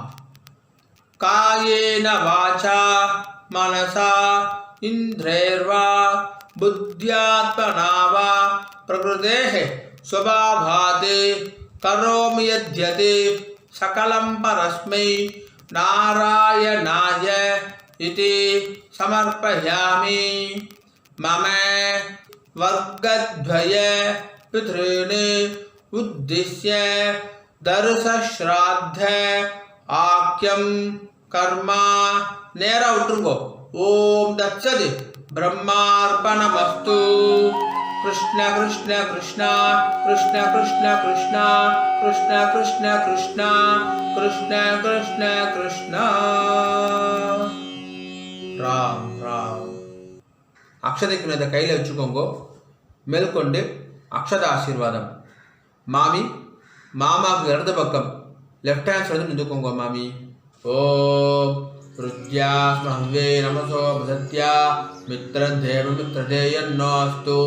காயேன வாச்சா மனசா இந்திரேர்வா புத்தியாத்மனா வா பிரகிருதேஹ ஸ்வபாவாதே கரோமி யத்யதே சகலம் பரஸ்மை நாராயணாய இதி சமர்ப்பயாமி. மம வர்க்கத்வய பித்ருன் உத்திஸ்ய தர்சஸ்ராத்த ஆக்யம் கர்மா. நேரா விட்டுருங்கோ. ஓம் தத்சத். பிரம்மார்ப்பணமஸ்து. கிருஷ்ண கிருஷ்ண கிருஷ்ணா கிருஷ்ண கிருஷ்ண கிருஷ்ணா கிருஷ்ண கிருஷ்ண கிருஷ்ணா கிருஷ்ண கிருஷ்ண கிருஷ்ணா. ராம் ராம். அக்ஷதைக்கு இதை கையில் வச்சுக்கோங்க. மேற்கொண்டு அக்ஷத ஆசீர்வாதம். மாமி மாமாவுக்கு இடது பக்கம் லெஃப்ட் ஹேண்ட் சைடு நின்றுக்கோங்க. மாமி ஓம் ருத்யா ஸ்மஹ்வே நமசோ பசத்யா மித்ரதேவ மித்ரதேயன்னோஸ்து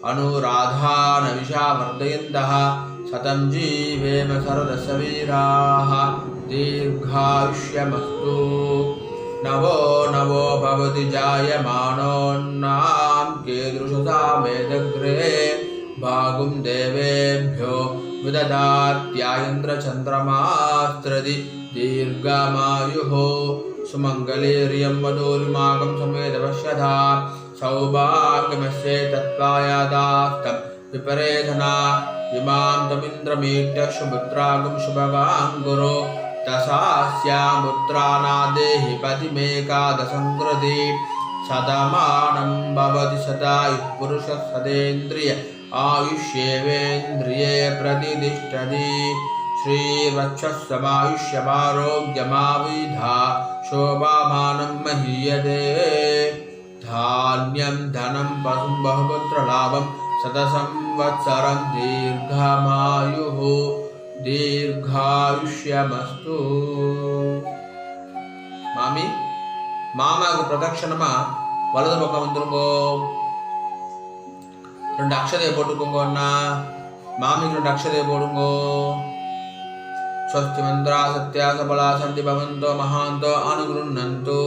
அனுராதான விஷா வர்தயந்தः சதம் ஜீவேம சரதசவீராः தீர்காயுஷ்யமஸ்து. நவோ நவோ பவதி ஜாயமானோன்னாம் கீதృశசா மேதக்ரே பாகும் தேவேभ्यो விததாத்யாயந்திரச்சந்திரமாஸ்திரதி தீர்காமாயுः சுமங்கலேரியம் வதோரிமாகம் சமேதவஷ்யதா சௌபாகியமஸ்யே தத்வாயாதாஸ்தம் விபரேதனா இமாம் தமிந்திரமீட்ய சுபுத்ராகும் சுபகாங்குரு தசாஸ்யாமுத்ராநாதேஹி பதிமேகாதசங்கிருதி சதமானம் பவதி சதாயுः புருஷः சதேந்திரிய ஆயுஷ்யேவேந்திரியே பிரதிதிஷ்டதி. श्रीवक्षस्समायुष्यमारोग्यमाविधा शोभामानं महीयते. धान्यं धनं पशुं बहुपुत्रलाभं శతసంవత్సరం దీర్ఘమాయుః దీర్ఘాయుష్యమస్తు. மாமி மாமாவுக்கு பிரதட்சணமா வலது பக்கம் வந்துருங்கோ. 2 அக்ஷதையை போட்டுக்கோங்க. அண்ணா மாமிக்கு 2 அக்ஷதையை போடுங்கோ. ஸ்வஸ்தி மந்திரா சத்யா சபலா சந்தி பவந்தோ மகாந்தோ அனுகுருண்ணந்தோ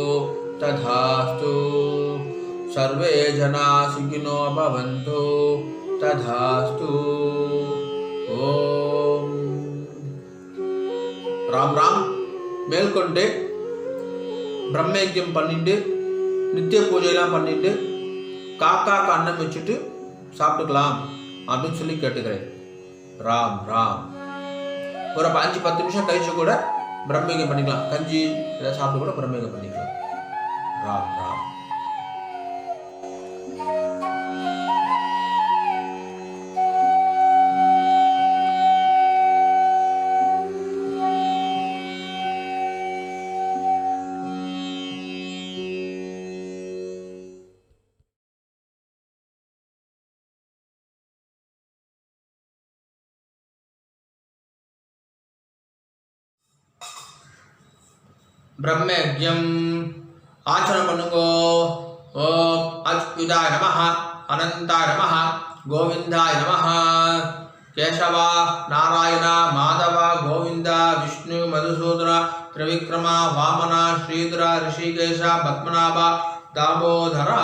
ததாஸ்து. சர்வே ஜனா சுகினோ பவந்தோ ததாஸ்து. ஓம் ராம் ராம். மேற்கொண்டு பிரம்மயஜ்யம் பண்ணிட்டு நித்திய பூஜையெல்லாம் பண்ணிட்டு காக்காக்கு அன்னம் வச்சுட்டு சாப்பிட்டுக்கலாம் அப்படின்னு சொல்லி கேட்டுக்கிறேன். ராம் ராம். ஒரு 5-10 நிமிஷம் கழிச்சு கூட பிரம்மயஜ்யம் பண்ணிக்கலாம். கஞ்சி ஏதாவது சாப்பிட்டு கூட பிரம்மயஜ்யம் பண்ணிக்கலாம். ராம் ராம். பிரம்மயஜ்யம் ஆச்சரணம் பண்ணுங்கோ. ஓம் அச்சுதாய நமஹ, அனந்தாய நமஹ, கோவிந்தாய நமஹ. கேசவா, நாராயண, மாதவ, கோவிந்த, விஷ்ணு, மதுசூதன, திரிவிக்ரம, வாமன, ஸ்ரீதர, ரிஷிகேஷ, பத்மநாப, தாமோதரா.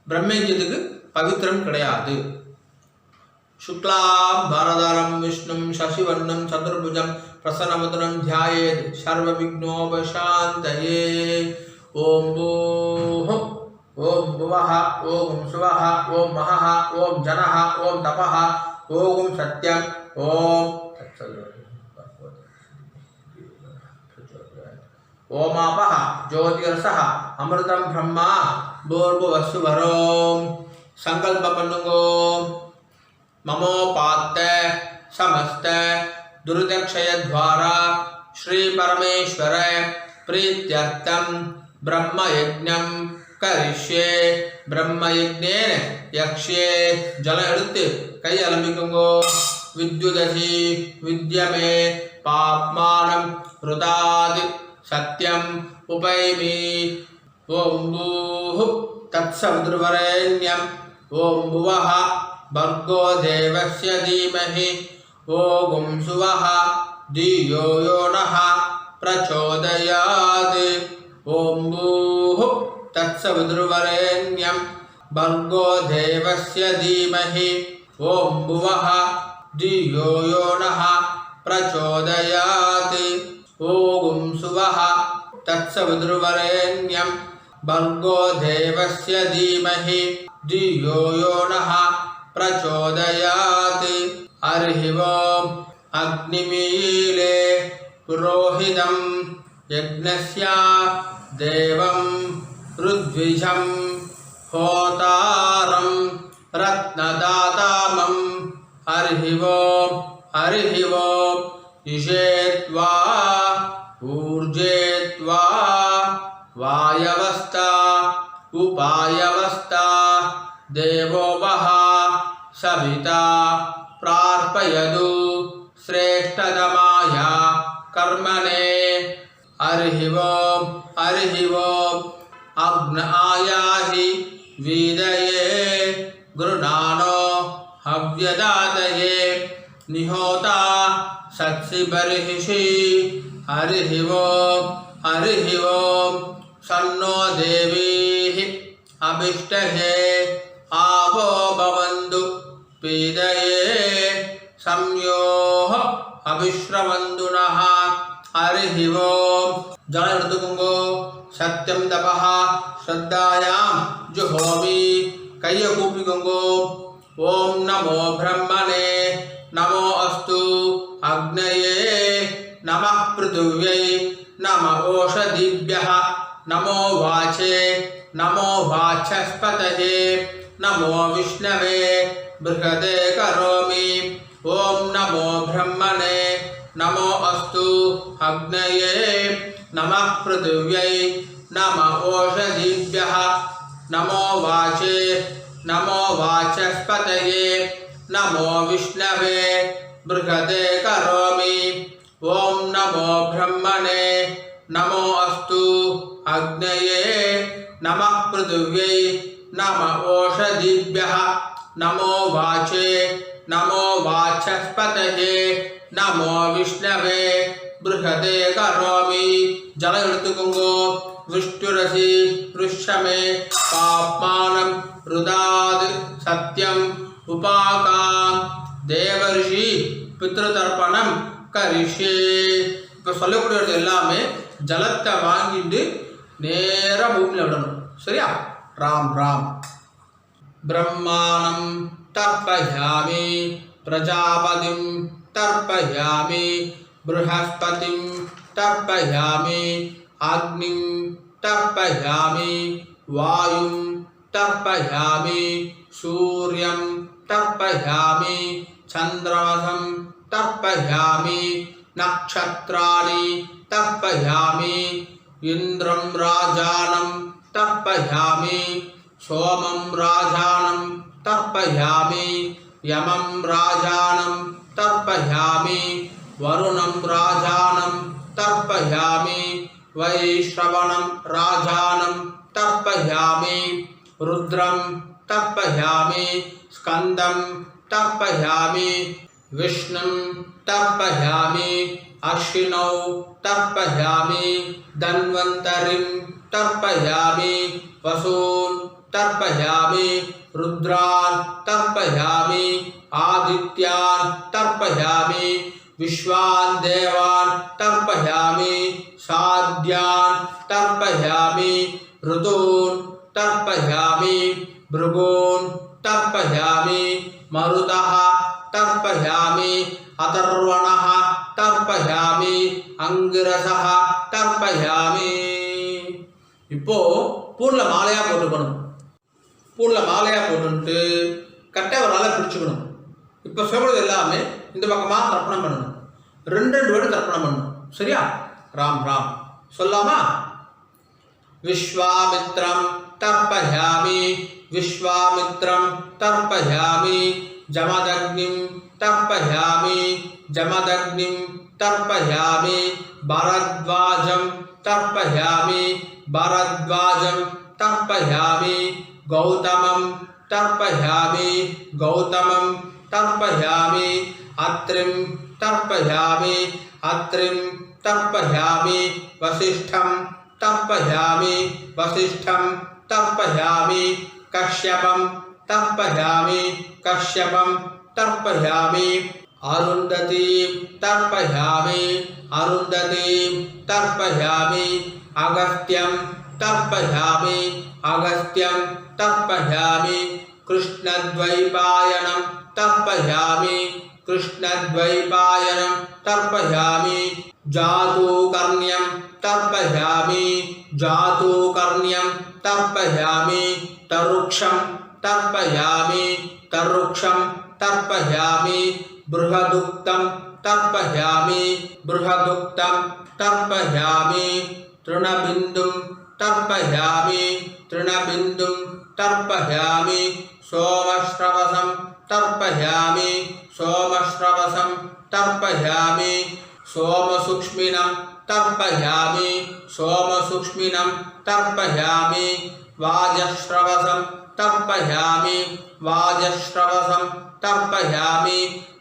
பிரம்மயஜ்யத்துக்கு பவித்திரம் கிடையாது. शुक्लां भरधरं विष्णुं शशिवर्णं चतुर्भुजं प्रसन्नवदनं ध्यायेत् सर्वविघ्नोपशान्तये. ओम भूः ओम भुवः ओम सुवः ओम महः ओम जनः ओम तपः ओम सत्यं ओम ओमापः ज्योतिरसः अमृतं ब्रह्मा भूर्भुवस्सुवरों. संकल्प பண்ணுங்கோ. ममोपात्त समस्त दुर्दक्षय द्वारा श्री परमेश्वर प्रीत्यर्थम ब्रह्मयज्ञं करिष्ये. ब्रह्मयज्ञेन यक्ष्ये. जल எடுத்து கை அலம்பிக்குங்கோ. विद्युदसि विद्यमे पाप्मानं रुदात् सत्यं उपैमि. ओम भूः तत्सवितुर्वरेण्यं ओम भुवः भर्गो देवस्य धीमहि ओम सुवः धियो यो नः प्रचोदयात्. ओम भूः तत्सवितुर्वरेण्यं भर्गो देवस्य धीमहि ओम भुवः धियो यो नः प्रचोदयात्. ओम सुवः तत्सवितुर्वरेण्यं भर्गो देवस्य धीमहि धियो यो नः प्रचोदयात्. हरिः ओम्. अग्निमीले पुरोहितं यज्ञस्य देवं ऋद्विजं होतारं रत्नदातामं. हरिः ओम्. हरिः ओम्. इषेत्वा ऊर्जेत्वा वायवस्था उपायवस्था देवो वः सविता प्रार्पयतु श्रेष्ठतमाय कर्मणे. हरिः ओम्. हरिः ओम्. अग्न आयाहि वीदये गृणानो हव्यदातये निहोता सत्सि बर्हिषि. हरिः ओम्. हरिः ओम्. सन्नो देवीः अभिष्टहे आवो भवन्तु पीदये संयोः अभिश्रवन्तु नः. हरिः ओम्. जल எடுத்துக்கோங்கோ. சத்யம் தபஹ ஸ்ரத்தாயாம் ஜுஹோமி. கையை கூப்பிக்கோங்கோ. ஓம் நமோ பிரம்மணே நமோ அஸ்து அக்னயே நமः பிருதிவ்யை நம ஓஷதிभ्यः नमो वाचे नमो वाचस्पतये नमो विष्णवे बृहदे करोमि. ओम नमो ब्रह्मणे नमो अस्तु अग्नये नमः पृथिव्यै नम ओषधीभ्यः नमो वाचे नमो वाचस्पतये नमो विष्णवे बृहदे करोमि ॐ नमो ब्रह्मणे नमो अस्तु अग्नये नमः पृथिव्यै नमः ओषधीभ्यः नमो वाचे नमो वाचस्पतये नमो विष्णवे बृहदे करोमि जल एडुत्तुकोंगो विष्णुरसि पृष्ठमे पाप्मानं रुदाद् सत्यम उपाकाम देवर्षि पितृतर्पणम करिष्ये இப்போ சொல்லக்கூடியது எல்லாமே ஜலத்தை வாங்கிட்டு நேரா பூமியில் விடணும் சரியா ராம் ராம் ब्रह्माणं तर्पयामि प्रजापतिं तर्पयामि बृहस्पतिं तर्पयामि अग्निं तर्पयामि वायुं तर्पयामि सूर्यं तर्पयामि चन्द्रमसं तर्पयामि नक्षत्राणि तर्पयामि इन्द्रं राजानं तर्पयामि सोमं राजानं तर्पयामि यमं राजानं तर्पयामि वरुणं राजानं तर्पयामि वैश्रवणं राजानं तर्पयामि रुद्रं तर्पयामि स्कन्दं तर्पयामि विष्णुं तर्पयामि अश्विनौ तर्पयामि धन्वन्तरिं तर्पयामि वसून् तर्पयामि रुद्रान् तर्पयामि आदित्यान् तर्पयामि विश्वान् देवान् तर्पयामि साध्यान् तर्पयामि ऋतून् तर्पयामि भृगून् तर्पयामि मरुतः तर्पयामि अथर्वणः तर्पयामि अंगिरसः तर्पयामि இப்போ பூர்ல மாலையா போட்டுக்கணும் பூர்ல மாலையா போட்டுட்டு கட்டை ஒரு நாளை பிடிச்சுக்கணும் இப்போ சொல்றது எல்லாமே இந்த பக்கமா தர்ப்பணம் பண்ணணும் ரெண்டு வாட்டி தர்ப்பணம் பண்ணணும் சரியா ராம் ராம் சொல்லாமா विश्वामित्रं तर्पयामि विश्वामित्रं तर्पयामि जमदग्निं तर्पयामि जमदग्निं तर्पयामि भरद्वाजं तर्पयामि भरद्वाजं तर्पयामि गौतमं तर्पयामि गौतमं तर्पयामि अत्रिं तर्पयामि अत्रिं तर्पयामि वसिष्ठं तर्पयामि वसिष्ठं तर्पयामि कश्यपं तर्पयामि कश्यपं तर्पयामि अरुन्धतीं तर्पयामि अरुन्धतीं तर्पयामि अगस्त्यं तर्पयामि अगस्त्यं तर्पयामि कृष्णद्वैपायनं तर्पयामि कृष्णद्वैपायनं तर्पयामि जातूकर्ण्यं तर्पयामि जातूकर्ण्यं तर्पयामि तरुक्षं तर्पयामि तरुक्षं तर्पयामि बृहदुक्तं तर्पयामि बृहदुक्तं तर्पयामि तृणबिन्दुं तर्पयामि तृणबिन्दुं तर्पयामि सोमश्रवसं तर्पयामि सोमश्रवसं तर्पयामि सोमसूक्ष्मिनं तर्पयामि सोमसूक्ष्मिनं तर्पयामि वाजश्रवसं तर्पयामि वाजश्रवसं तर्पयामि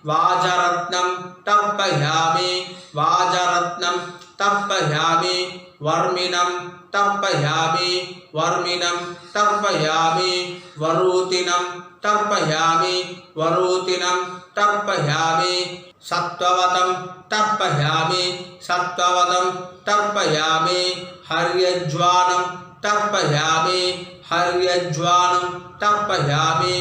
वाजरत्नं तर्पयामि वाजरत्नं तर्पयामि वर्मिनं तर्पयामि वर्मिनं तर्पयामि वरूतिनं तर्पयामि वरूतिनं तर्पयामि सत्त्ववतं तर्पयामि सत्त्ववतं तर्पयामि हर्यज्वानं तर्पयामि हर्यज्वानं तर्पयामि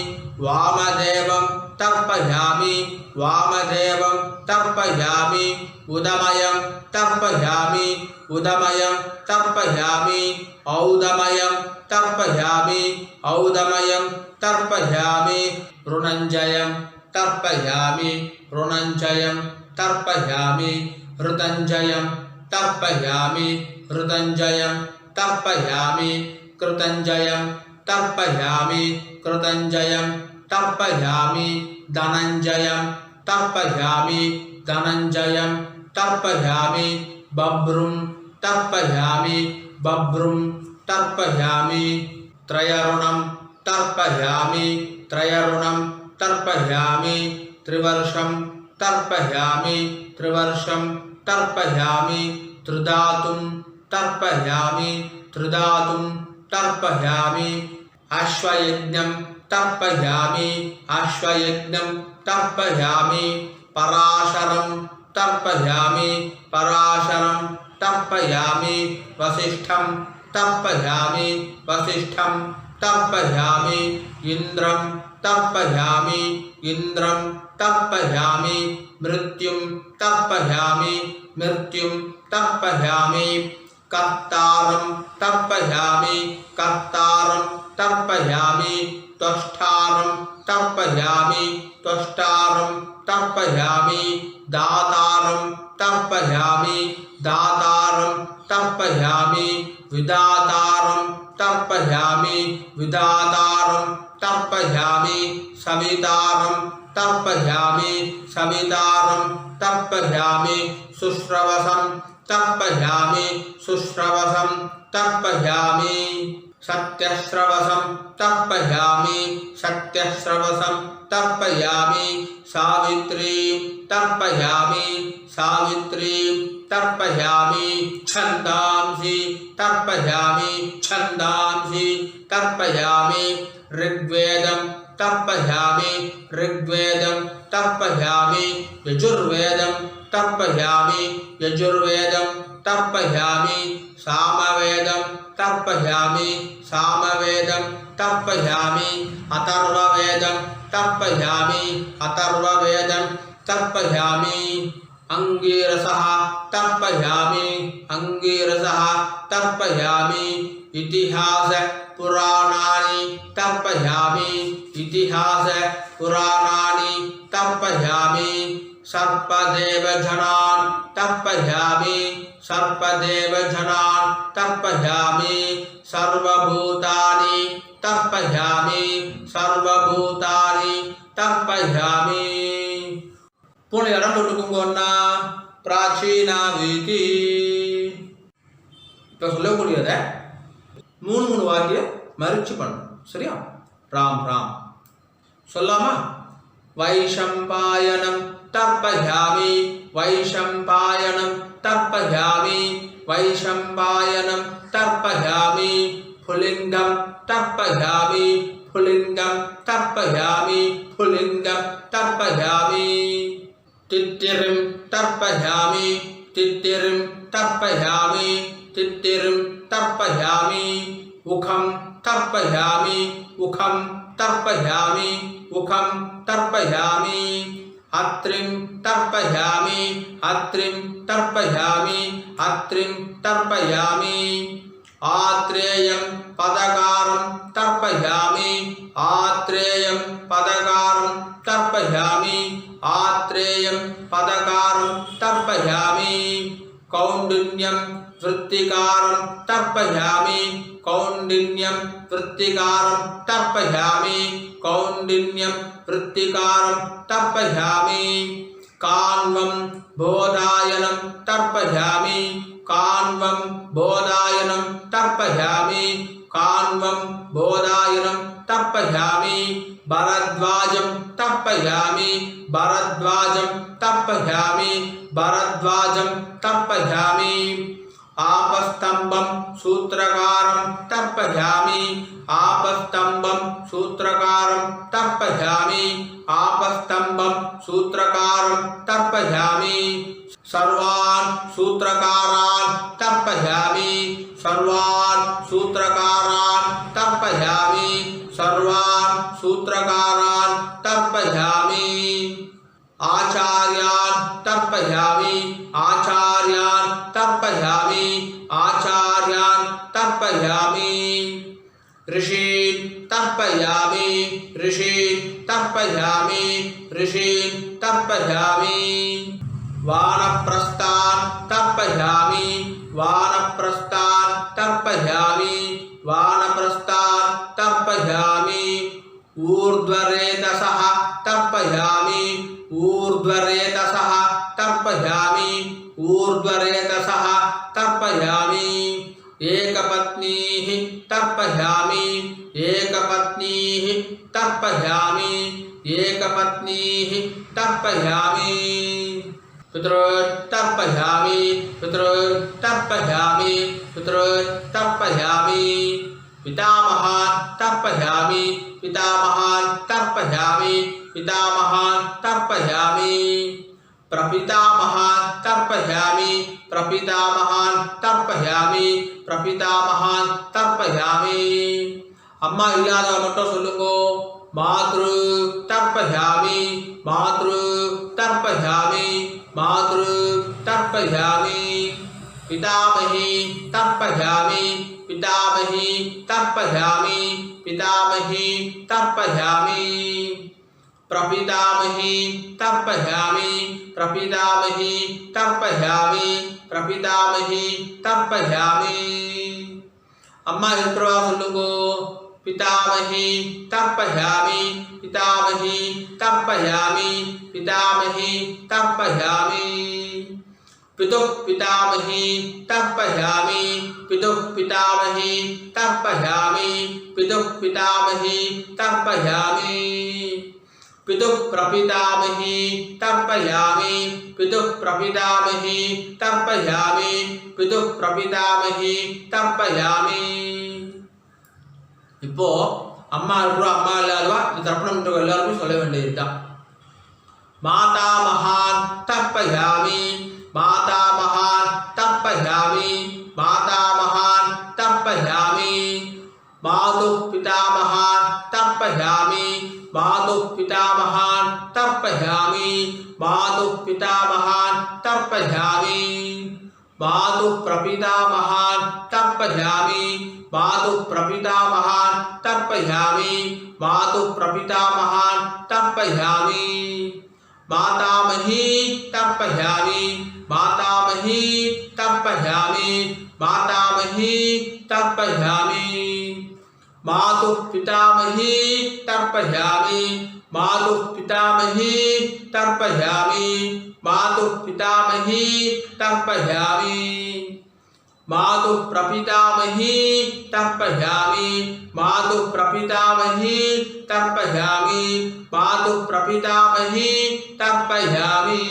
वामदेवं तर्पयामि वामदेवं तर्पयामि उदमयं तर्पयामि उदमयं तर्पयामि औदमयं तर्पयामि औदमयं तर्पयामि ऋणञ्जयं तर्पयामि ऋणञ्जयं तर्पयामि ऋतञ्जयं तर्पयामि ऋतञ्जयं तर्पयामि कृतञ्जयं तर्पयामि कृतञ्जयं तर्पयामि धनञ्जयं तर्पयामि धनञ्जयं तर्पयामि बभ्रुं तर्पयामि बभ्रुं तर्पयामि त्रयरुणं तर्पयामि त्रयरुणं तर्पयामि त्रिवर्षं तर्पयामि त्रिवर्षं तर्पयामि त्रिधातुं तर्पयामि त्रिधातुं तर्पयामि अश्वयज्ञं तर्पयामि अश्वयज्ञं तर्पयामि पराशरं तर्पयामि पराशरं तर्पयामि वसिष्ठं तर्पयामि वसिष्ठं तर्पयामि इन्द्रं तर्पयामि इन्द्रं तर्पयामि मृत्युं तर्पयामि मृत्युं तर्पयामि कर्तारं तर्पयामि कर्तारं तर्पयामि त्वष्टारं तर्पयामि त्वष्टारं तर्पयामि दातारं तर्पयामि दातारं तर्पयामि विदातारं तर्पयामि विदातारं तर्पयामि सवितारं तर्पयामि सवितारं तर्पयामि शुश्रवसं तर्पयामि शुश्रवसं तर्पयामि सत्यश्रवसं तर्पयामि सत्यश्रवसं तर्पयामि सावित्रीं तर्पयामि सावित्रीं तर्पयामि छन्दांसि तर्पयामि छन्दांसि तर्पयामि ऋग्वेदं तर्पयामि ऋग्वेदं तर्पयामि यजुर्वेदं तर्पयामि यजुर्वेदं तर्पयामि सामवेदं तर्पयामि सामवेदं तर्पयामि अथर्ववेदं तर्पयामि अथर्ववेदं तर्पयामि अंगीरसः तर्पयामि अंगीरसः तर्पयामि इतिहास पुराणानि तर्पयामि इतिहास पुराणानि तर्पयामि सर्पदेवजनान् तर्पयामि सर्पदेवजनान् तर्पयामि सर्वभूतानि तर्पयामि सर्वभूतानि तर्पयामि पुण्य இடம் போட்டுக்கோங்கன்னா பிராச்சீனா வீதி இப்போ சொல்லக்கூடியதை மூணு வாக்கியம் மறிச்சு பண்ணணும் சரியா ராம் ராம் சொல்லாமா வைஷம்பாயனம் तर्पयामि वैशम्पायनं तर्पयामि वैशम्पायनं तर्पयामि पुलिङ्गं तर्पयामि पुलिङ्गं तर्पयामि पुलिङ्गं तर्पयामि तित्तिरिं तर्पयामि तित्तिरिं तर्पयामि तित्तिरिं तर्पयामि उखं तर्पयामि उखं तर्पयामि उखं तर्पयामि अत्रिं तर्पयामि अत्रिं तर्पयामि अत्रिं तर्पयामि आत्रेयं पदकारं तर्पयामि आत्रेयं पदकारं तर्पयामि आत्रेयं पदकारं तर्पयामि कौण्डिन्यं वृत्तिकारं तर्पयामि कौण्डिन्यं वृत्तिकारं तर्पयामि कौण्डिन्यं वृत्तिकारं तर्पयामि कान्वं बोधायनं तर्पयामि कान्वं बोधायनं तर्पयामि कान्वं बोधायनं तर्पयामि भरद्वाजं तर्पयामि भरद्वाजं तर्पयामि भरद्वाजं तर्पयामि आपस्तंभं सूत्रकारं तर्पयामि आपस्तंभं सूत्रकारं तर्पयामि आपस्तंभं सूत्रकारं तर्पयामि सर्वान् सूत्रकारान् तर्पयामि सर्वान् सूत्रकारान् तर्पयामि सर्वान् सूत्रकारान् तर्पयामि आचार्यान् तर्पयामि आचार्यान् तर्पयामि आचार्यान् तर्पयामि ऋषीन् तर्पयामि ऋषीन् तर्पयामि ऋषीन् तर्पयामि वानप्रस्थान् तर्पयामि वानप्रस्थान् तर्पयामि वानप्रस्थान् तर्पयामि ऊर्ध्वरेतसः तर्पयामि ऊर्ध्वरेतसः तर्पयामि ऊर्ध्वरेतसः तर्पयामि एकपत्नीः तर्पयामि एकपत्नीः तर्पयामि एकपत्नीः तर्पयामि पितृतर्पयामि पितृतर्पयामि पितृतर्पयामि पितामहान् तर्पयामि पितामहान् तर्पयामि पितामहान् तर्पयामि प्रपितामहान् तर्पयामि प्रपितामहान् तर्पयामि प्रपितामहान् तर्पयामि अम्मा इल्लादव मट्टो सोल्लुंगो मातृ तर्पयामि मातृ तर्पयामि मातृ तर्पयामि पितामही तर्पयामि पितामही तर्पयामि पितामही तर्पयामि प्रपितामही तर्पयामि प्रपितामही तर्पयामि प्रपितामही तर्पयामि अम्मा इल्त्रवा सोल्लुंगो पितामही तर्पयामि पितामही तर्पयामि पितामही तर्पयामि पितुः पितामही तर्पयामि पितुः पितामही तर्पयामि पितुः पितामही तर्पयामि पितुः प्रपितामही तर्पयामि पितुः प्रपितामही तर्पयामि पितुः प्रपितामही तर्पयामि இப்போ அம்மா இருக்கிறோம் அம்மா இல்லாதவா இந்த தர்ப்பணம் எல்லாருமே சொல்ல வேண்டியதுதான் मातामहान् तर्पयामि मातामहान् तर्पयामि मातामहान् तर्पयामि मातुः पितामहान् तर्पयामि मातुः पितामहान् तर्पयामि मातुः पितामहान् तर्पयामि मातुः प्रपितामहान् तर्पयामि मातुः प्रपितामहान् तर्पयामि मातुः प्रपितामहान् तर्पयामि मातामही तर्पयामि मातामही तर्पयामि मातामही तर्पयामि मातुः पितामही तर्पयामि मातुः पितामही तर्पयामि मातुः पितामही तर्पयामि मातुः प्रपितामही तर्पयामि मातुः प्रपितामही तर्पयामि मातुः प्रपितामही तर्पयामि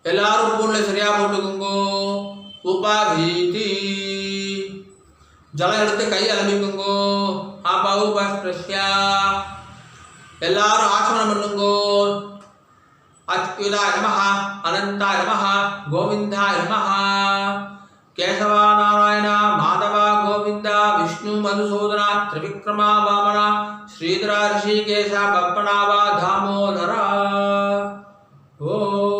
எல்லாரும் பூல்ல சரியா போட்டுக்குங்கோ உபாதீதி ஜலம் எடுத்து கை அலம்பிக்குங்கோ ஆபா உபஸ்பிரஸ்யா எல்லாரும் ஆச்சமனம் பண்ணுங்கோ अच्युताय नमः अनंताय नमः गोविंदाय नमः केशव नारायण माधव गोविंद विष्णु मधुसूदन त्रिविक्रमा वामन श्रीधर ऋषिकेश बप्पनाव दामोदर ओ